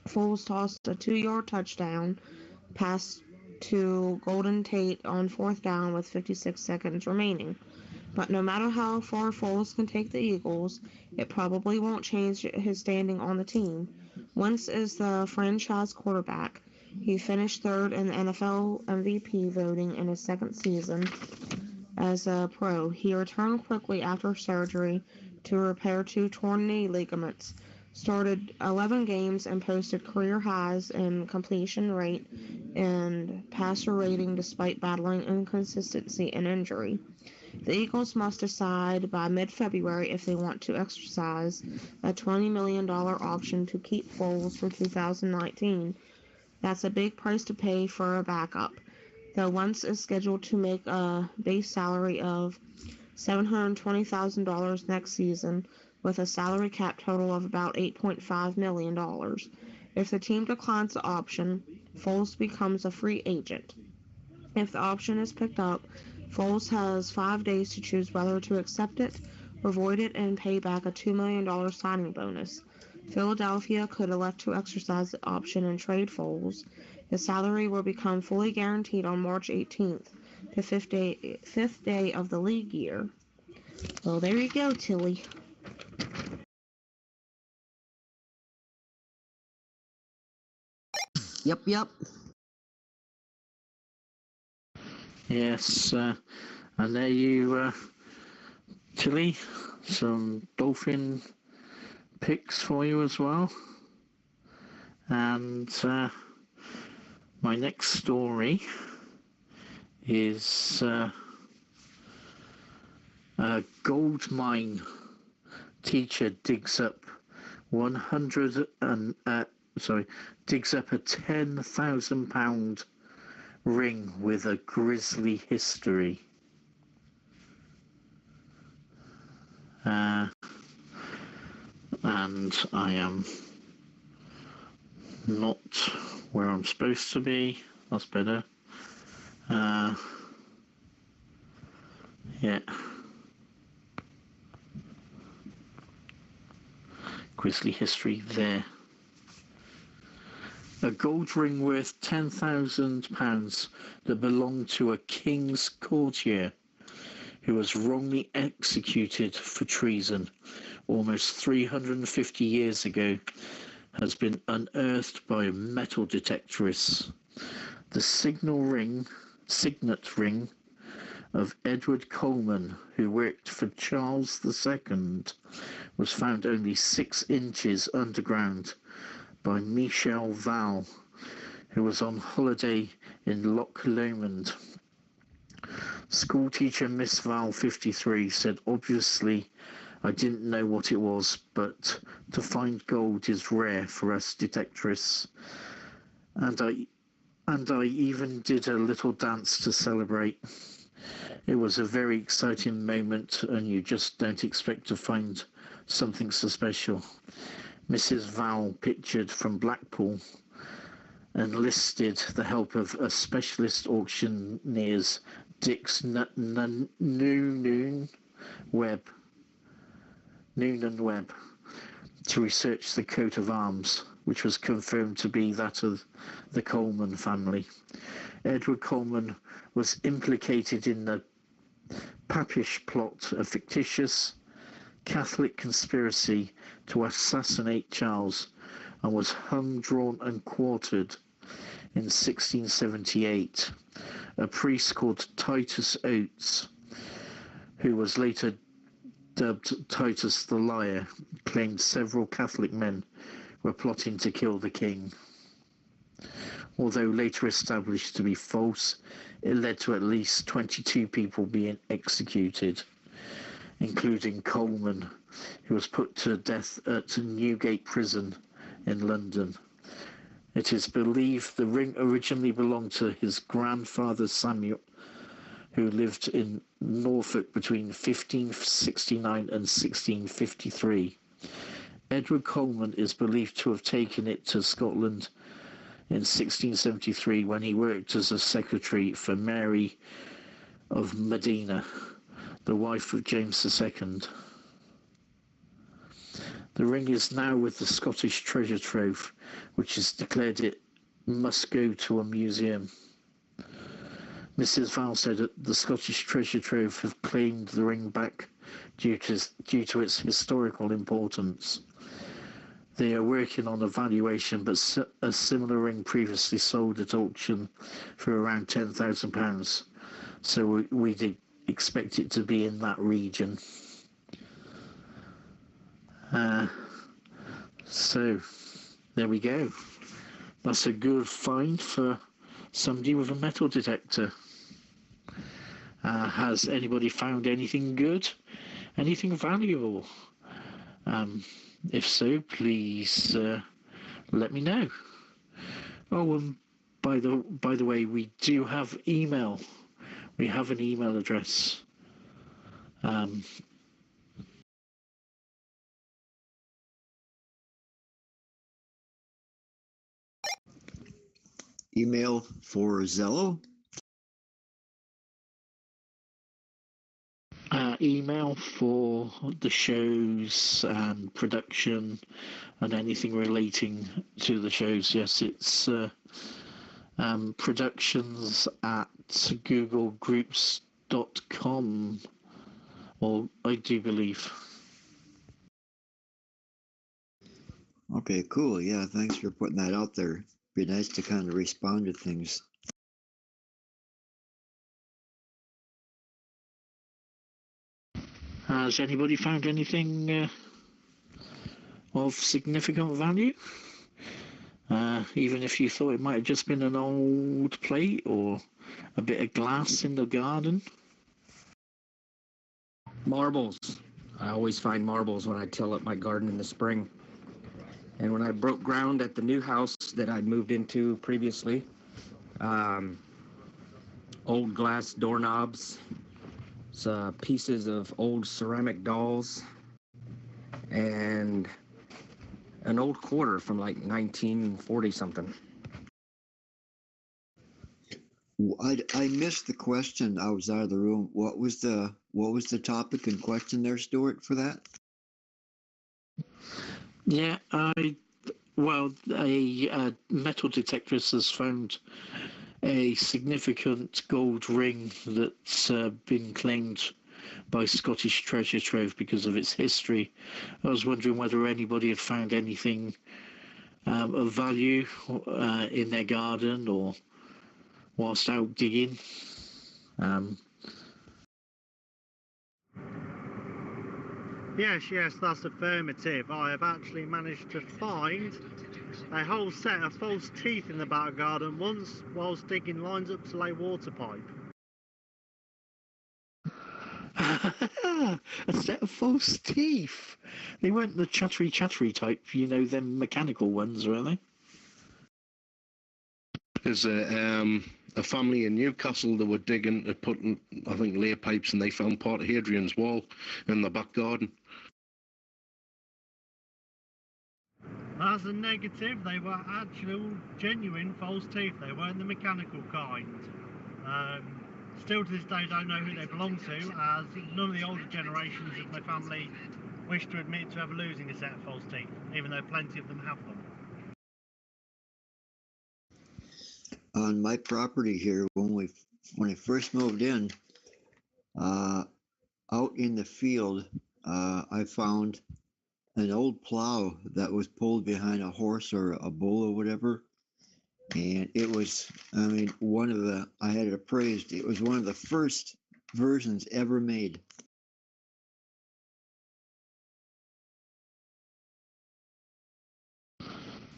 Foles tossed a 2-yard touchdown pass to Golden Tate on 4th down with 56 seconds remaining. But no matter how far Foles can take the Eagles, it probably won't change his standing on the team. Wentz is the franchise quarterback. He finished 3rd in the NFL MVP voting in his 2nd season as a pro. He returned quickly after surgery to repair 2 torn knee ligaments, started 11 games and posted career highs in completion rate and passer rating despite battling inconsistency and injury. The Eagles must decide by mid-February if they want to exercise a $20 million option to keep Foles for 2019. That's a big price to pay for a backup. Though Wentz is scheduled to make a base salary of $720,000 next season, with a salary cap total of about $8.5 million. If the team declines the option, Foles becomes a free agent. If the option is picked up, Foles has 5 days to choose whether to accept it or void it and pay back a $2 million signing bonus. Philadelphia could elect to exercise the option and trade Foles. His salary will become fully guaranteed on March 18th, the fifth day of the league year. Well, there you go, Tilly. Yep. Yes, and there you, Tilly, some dolphin picks for you as well. And my next story is a gold mine teacher digs up digs up a £10,000 ring with a grisly history. And I am not where I'm supposed to be. That's better. Yeah. Grisly history there. A gold ring worth £10,000 that belonged to a king's courtier who was wrongly executed for treason almost 350 years ago has been unearthed by metal detectorists. The signet ring of Edward Coleman, who worked for Charles II, was found only 6 inches underground by Michel Val, who was on holiday in Loch Lomond. Schoolteacher Miss Val 53 said, "Obviously, I didn't know what it was, but to find gold is rare for us detectorists. And I even did a little dance to celebrate. It was a very exciting moment, and you just don't expect to find something so special." Mrs. Val, pictured from Blackpool, enlisted the help of a specialist auctioneers, Dick's Noonan Webb, to research the coat of arms, which was confirmed to be that of the Coleman family. Edward Coleman was implicated in the Papish plot, a fictitious Catholic conspiracy to assassinate Charles, and was hung, drawn and quartered in 1678. A priest called Titus Oates, who was later dubbed Titus the Liar, claimed several Catholic men were plotting to kill the king. Although later established to be false, it led to at least 22 people being executed, including Coleman, who was put to death at Newgate Prison in London. It is believed the ring originally belonged to his grandfather Samuel, who lived in Norfolk between 1569 and 1653. Edward Coleman is believed to have taken it to Scotland in 1673 when he worked as a secretary for Mary of Modena, the wife of James II. The ring is now with the Scottish Treasure Trove, which has declared it must go to a museum. Mrs. Val said that the Scottish Treasure Trove have claimed the ring back due to its historical importance. They are working on a valuation, but a similar ring previously sold at auction for around £10,000, so we did expect it to be in that region. So there we go. That's a good find for somebody with a metal detector. Has anybody found anything good? Anything valuable? If so, please let me know. Oh, and by the way, we do have email. We have an email address. Email for Zello? Email for the shows and production and anything relating to the shows. Yes, it's productions@googlegroups.com, or I do believe. Okay, cool. Yeah, thanks for putting that out there. Be nice to kind of respond to things. Has anybody found anything of significant value? Even if you thought it might have just been an old plate or a bit of glass in the garden? Marbles. I always find marbles when I till up my garden in the spring. And when I broke ground at the new house that I'd moved into previously, old glass doorknobs, pieces of old ceramic dolls, and an old quarter from like 1940 something. I missed the question. I was out of the room. What was the topic in question there, Stuart, for that? Yeah, a metal detectorist has found a significant gold ring that's been claimed by Scottish Treasure Trove because of its history. I was wondering whether anybody had found anything of value in their garden or whilst out digging. Yes, that's affirmative. I have actually managed to find a whole set of false teeth in the back garden once whilst digging lines up to lay water pipe. A set of false teeth. They weren't the chattery type, them mechanical ones, were they? There's a family in Newcastle that were digging to put, I think, lay pipes, and they found part of Hadrian's Wall in the back garden. As a negative, they were actual genuine false teeth. They weren't the mechanical kind. Still to this day don't know who they belong to, as none of the older generations of my family wish to admit to ever losing a set of false teeth, even though plenty of them have them. On my property here, when I first moved in, out in the field, I found an old plow that was pulled behind a horse or a bull or whatever. And it was, I had it appraised. It was one of the first versions ever made.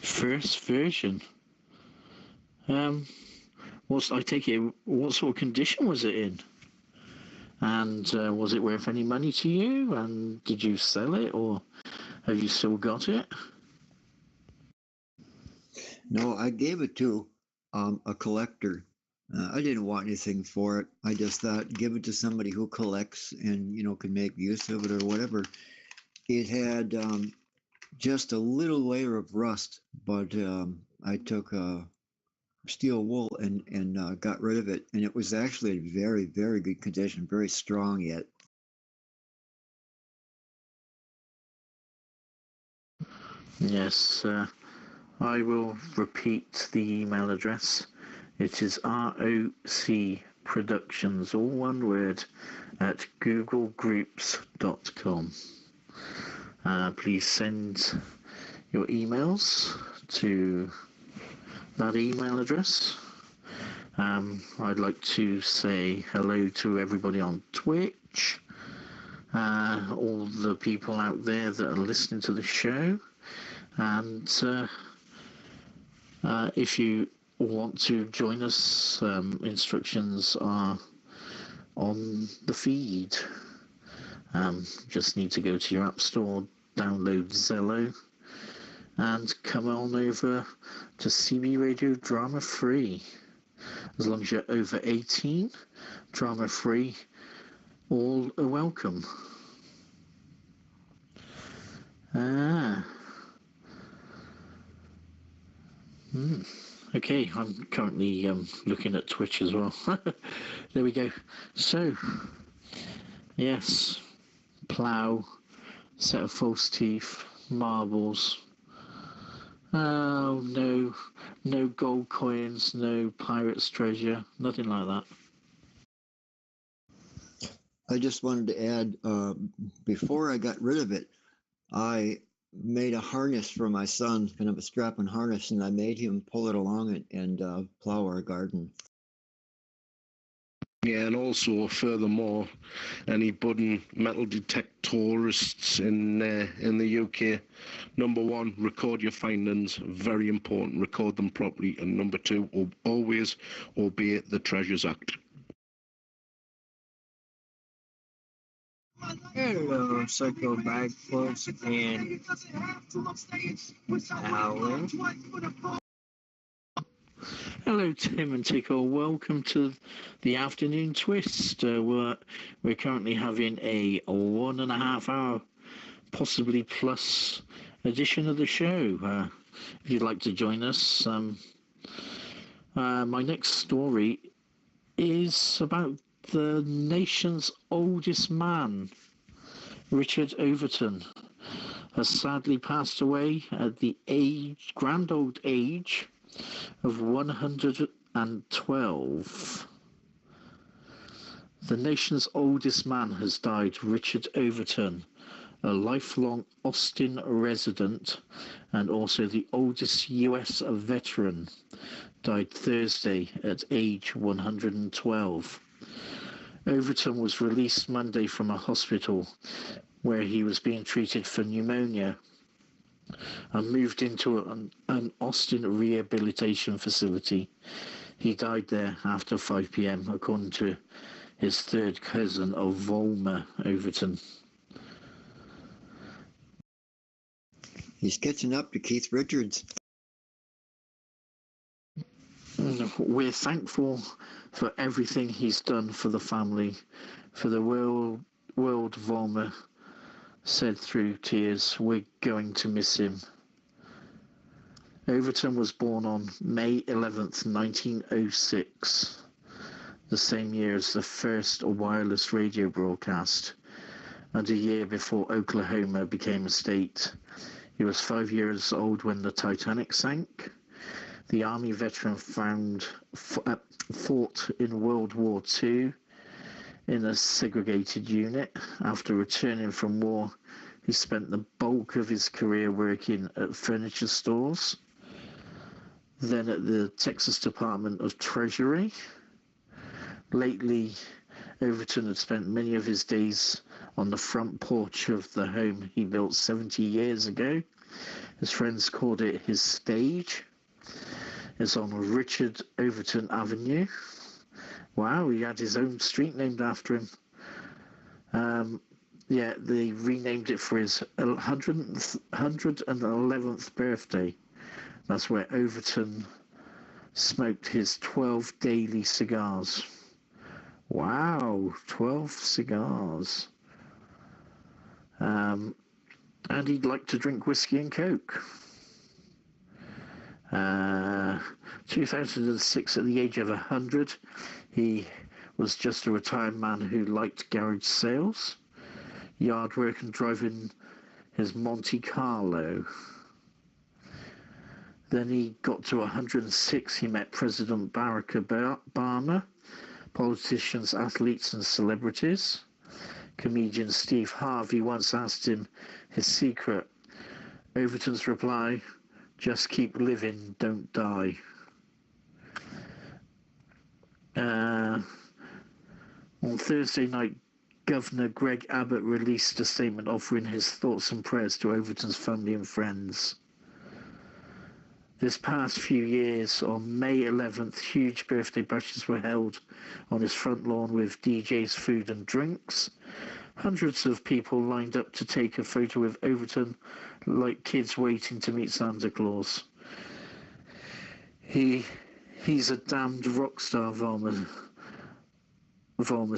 First version? What sort of condition was it in? And was it worth any money to you? And did you sell it, or have you still got it? No, I gave it to a collector. I didn't want anything for it. I just thought, give it to somebody who collects and, can make use of it or whatever. It had just a little layer of rust, but I took steel wool and got rid of it. And it was actually in very, very good condition, very strong yet. Yes, I will repeat the email address. It is ROC Productions, all one word, at googlegroups.com. Please send your emails to that email address. I'd like to say hello to everybody on Twitch, all the people out there that are listening to the show. And if you want to join us, instructions are on the feed. Just need to go to your app store, download Zello, and come on over to CB Radio Drama Free. As long as you're over 18, drama free, all are welcome. Okay, I'm currently looking at Twitch as well. There we go. So, yes, plough, set of false teeth, marbles. Oh, no gold coins, no pirate's treasure, nothing like that. I just wanted to add, before I got rid of it, I made a harness for my son, kind of a strap-on harness, and I made him pull it along and plow our garden. Yeah, and also, furthermore, any budding metal detectorists in the UK, number one, record your findings, very important, record them properly, and number two, always obey the Treasures Act. Hello, Psycho Bagpuss and Alan. Hello, Tim and Tickle. Welcome to the afternoon twist. We're currently having a 1.5 hour, possibly plus, edition of the show. If you'd like to join us, my next story is about the nation's oldest man, Richard Overton, has sadly passed away at the grand old age of 112. The nation's oldest man has died, Richard Overton, a lifelong Austin resident and also the oldest US veteran, died Thursday at age 112. Overton was released Monday from a hospital where he was being treated for pneumonia and moved into an Austin rehabilitation facility. He died there after 5 p.m., according to his third cousin of Volmer Overton. He's catching up to Keith Richards. We're thankful for everything he's done for the family, for the world, Volmer said through tears. We're going to miss him. Overton was born on May 11th, 1906, the same year as the first wireless radio broadcast, and a year before Oklahoma became a state. He was 5 years old when the Titanic sank. The Army veteran fought in World War II in a segregated unit. After returning from war, he spent the bulk of his career working at furniture stores, then at the Texas Department of Treasury. Lately, Overton had spent many of his days on the front porch of the home he built 70 years ago. His friends called it his stage. It's on Richard Overton Avenue. Wow, he had his own street named after him. They renamed it for his 111th birthday. That's where Overton smoked his 12 daily cigars. Wow, 12 cigars. And he'd like to drink whiskey and Coke. 2006, at the age of 100, he was just a retired man who liked garage sales, yard work and driving his Monte Carlo. Then he got to 106, he met President Barack Obama, politicians, athletes and celebrities. Comedian Steve Harvey once asked him his secret. Overton's reply, "Just keep living, don't die." On Thursday night, Governor Greg Abbott released a statement offering his thoughts and prayers to Overton's family and friends. This past few years, on May 11th, huge birthday bashes were held on his front lawn with DJs, food and drinks. Hundreds of people lined up to take a photo with Overton, like kids waiting to meet Santa Claus. He's a damned rock star, Volmer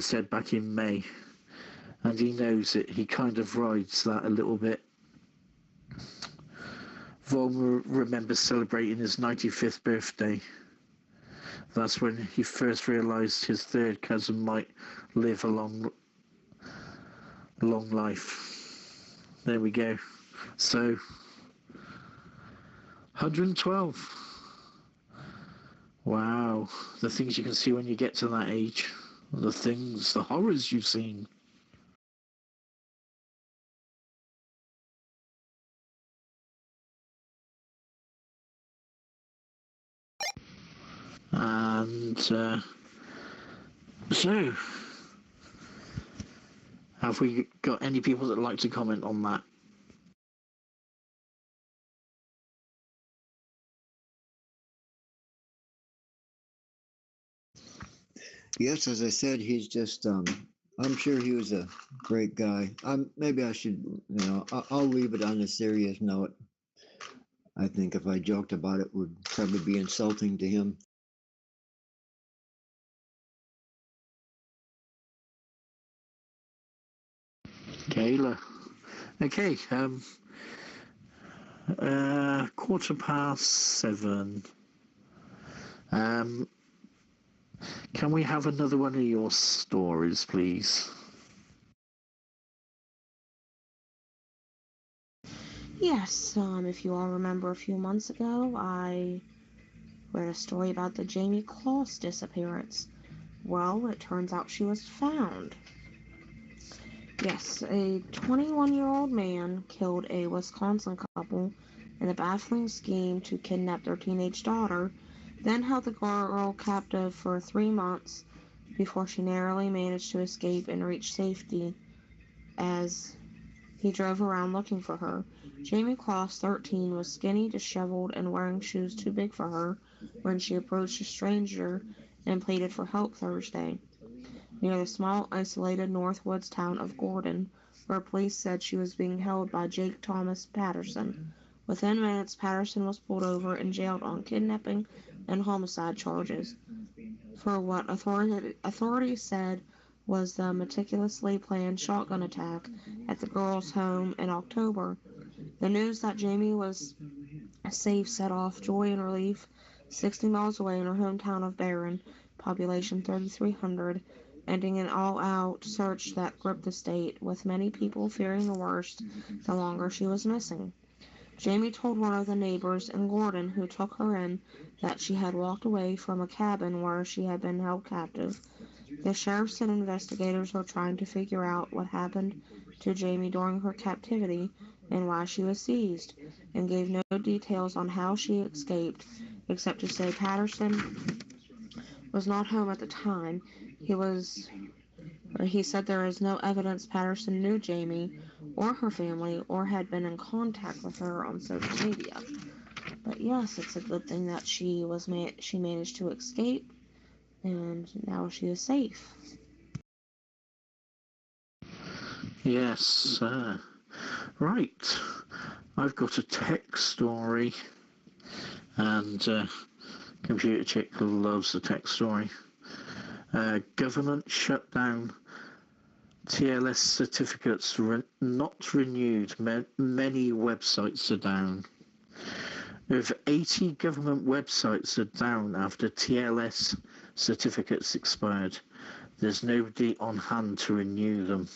said back in May, and he knows it. He kind of rides that a little bit. Volmer remembers celebrating his 95th birthday. That's when he first realised his third cousin might live a long life. There we go. So, 112. Wow. The things you can see when you get to that age. The horrors you've seen. And so, have we got any people that like to comment on that? Yes, as I said, he's just I'm sure he was a great guy. Maybe I should, I'll leave it on a serious note. I think if I joked about it, would probably be insulting to him. Kayla. Okay, 7:15. Can we have another one of your stories, please? Yes, if you all remember a few months ago, I read a story about the Klaus disappearance. Well, it turns out she was found. Yes, a 21-year-old man killed a Wisconsin couple in a baffling scheme to kidnap their teenage daughter, then held the girl captive for 3 months before she narrowly managed to escape and reach safety as he drove around looking for her. Jaime Klaus, 13, was skinny, disheveled, and wearing shoes too big for her when she approached a stranger and pleaded for help Thursday, near the small, isolated Northwoods town of Gordon, where police said she was being held by Jake Thomas Patterson. Within minutes, Patterson was pulled over and jailed on kidnapping and homicide charges for what authorities said was the meticulously planned shotgun attack at the girl's home in October. The news that Jaime was safe set off joy and relief 60 miles away in her hometown of Barron, population 3,300, ending an all-out search that gripped the state, with many people fearing the worst the longer she was missing. Jaime told one of the neighbors in Gordon who took her in that she had walked away from a cabin where she had been held captive. The sheriff said investigators are trying to figure out what happened to Jaime during her captivity and why she was seized, and gave no details on how she escaped, except to say Patterson was not home at the time. He said there is no evidence Patterson knew Jaime or her family or had been in contact with her on social media. But yes, it's a good thing that she managed to escape, and now she is safe. Yes, right. I've got a tech story, and Computer Chick loves the tech story. Government shut down TLS certificates not renewed. Many websites are down. Over 80 government websites are down after TLS certificates expired. There's nobody on hand to renew them.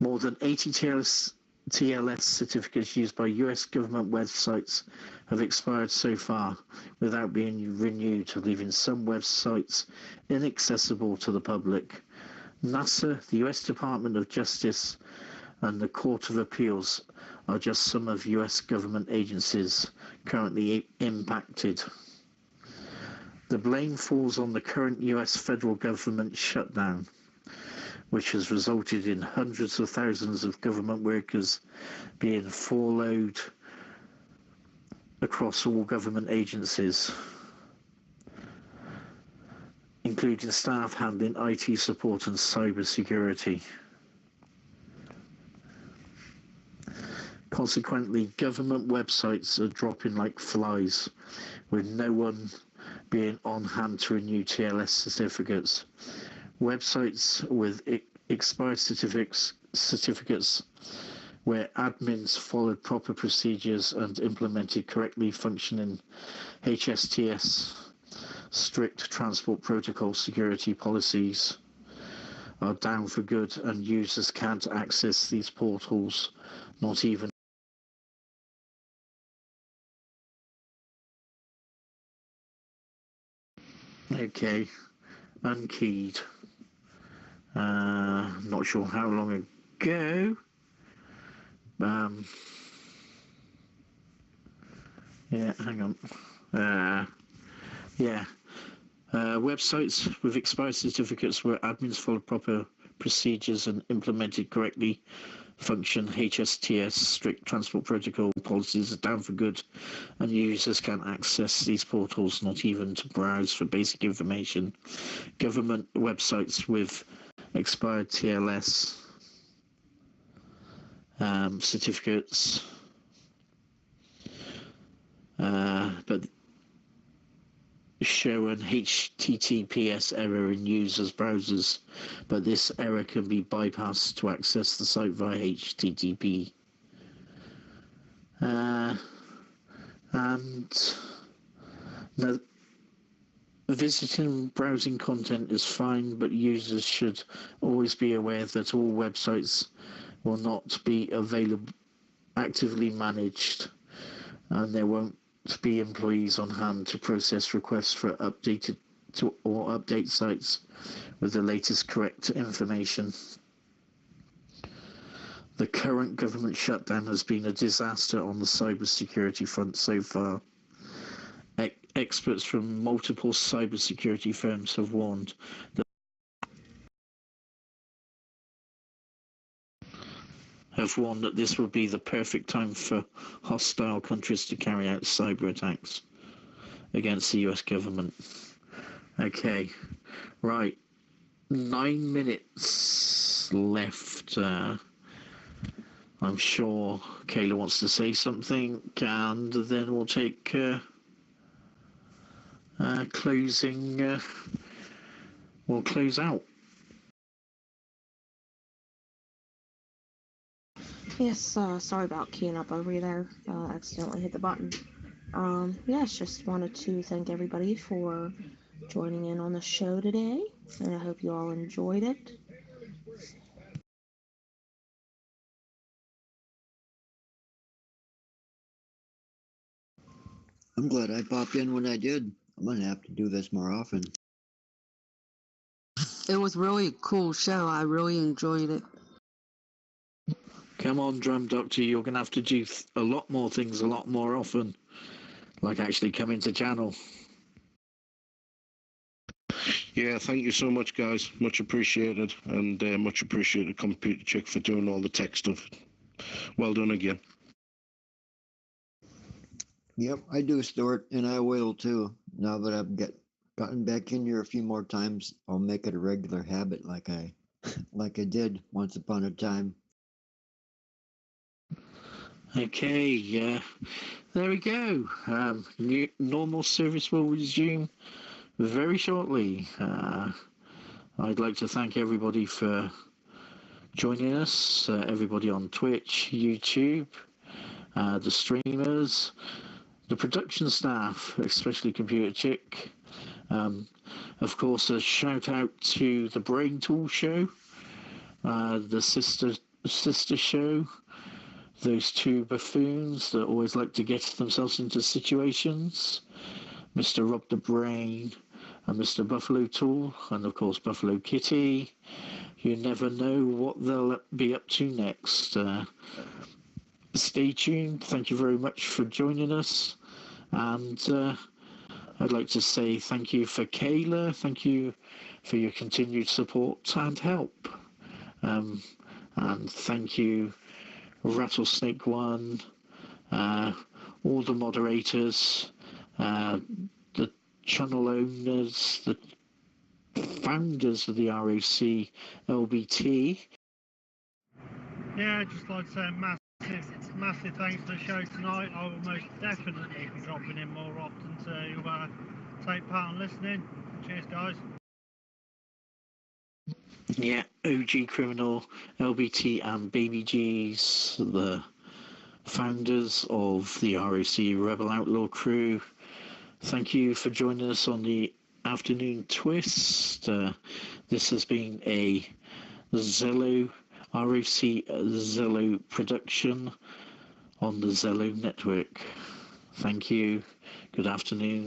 More than 80 TLS certificates used by US government websites have expired so far without being renewed, leaving some websites inaccessible to the public. NASA, the US Department of Justice, and the Court of Appeals are just some of US government agencies currently impacted. The blame falls on the current US federal government shutdown, which has resulted in hundreds of thousands of government workers being furloughed across all government agencies, including staff handling IT support and cybersecurity. Consequently, government websites are dropping like flies, with no one being on hand to renew TLS certificates. Websites with expired certificates where admins followed proper procedures and implemented correctly functioning HSTS, strict transport protocol security policies, are down for good, and users can't access these portals, not even okay, unkeyed. Not sure how long ago. Yeah, hang on. Websites with expired certificates where admins followed proper procedures and implemented correctly function HSTS strict transport protocol policies are down for good, and users can't access these portals, not even to browse for basic information. Government websites with expired TLS certificates, but show an HTTPS error in users' browsers, but this error can be bypassed to access the site via HTTP. And now, visiting browsing content is fine, but users should always be aware that all websites will not be available, actively managed, and there won't be employees on hand to process requests for updated or update sites with the latest correct information. The current government shutdown has been a disaster on the cybersecurity front so far. Experts from multiple cybersecurity firms have warned that this will be the perfect time for hostile countries to carry out cyber attacks against the US government. Okay, right. 9 minutes left. I'm sure Kayla wants to say something, and then we'll take closing. We'll close out. Yes, sorry about keying up over there. Accidentally hit the button. Yes, just wanted to thank everybody for joining in on the show today, and I hope you all enjoyed it. I'm glad I popped in when I did. I'm going to have to do this more often. It was really a cool show. I really enjoyed it. Come on, Drum Doctor, you're going to have to do a lot more things a lot more often, like actually coming to channel. Yeah, thank you so much, guys. Much appreciated, and much appreciated Computer Chick for doing all the tech stuff. Well done again. Yep, I do, Stuart, and I will too. Now that I've gotten back in here a few more times, I'll make it a regular habit like I did once upon a time. Okay, there we go. Normal service will resume very shortly. I'd like to thank everybody for joining us, everybody on Twitch, YouTube, the streamers, the production staff, especially Computer Chick. Of course, a shout out to the Brain Tool Show, the sister show, those two buffoons that always like to get themselves into situations, Mr. Rob the Brain and Mr. Buffalo Tool, and of course Buffalo Kitty. You never know what they'll be up to next. Stay tuned. Thank you very much for joining us, and I'd like to say thank you for Kayla. Thank you for your continued support and help, and thank you Rattlesnake One, all the moderators, the channel owners, the founders of the ROC LBT. Yeah, I'd just like to say a massive thanks for the show tonight. I will most definitely be dropping in more often to take part and listening. Cheers, guys. Yeah, OG Criminal, LBT and Baby G's, the founders of the ROC Rebel Outlaw crew. Thank you for joining us on the Afternoon Twist. This has been a Zello, ROC Zello production on the Zello network. Thank you. Good afternoon.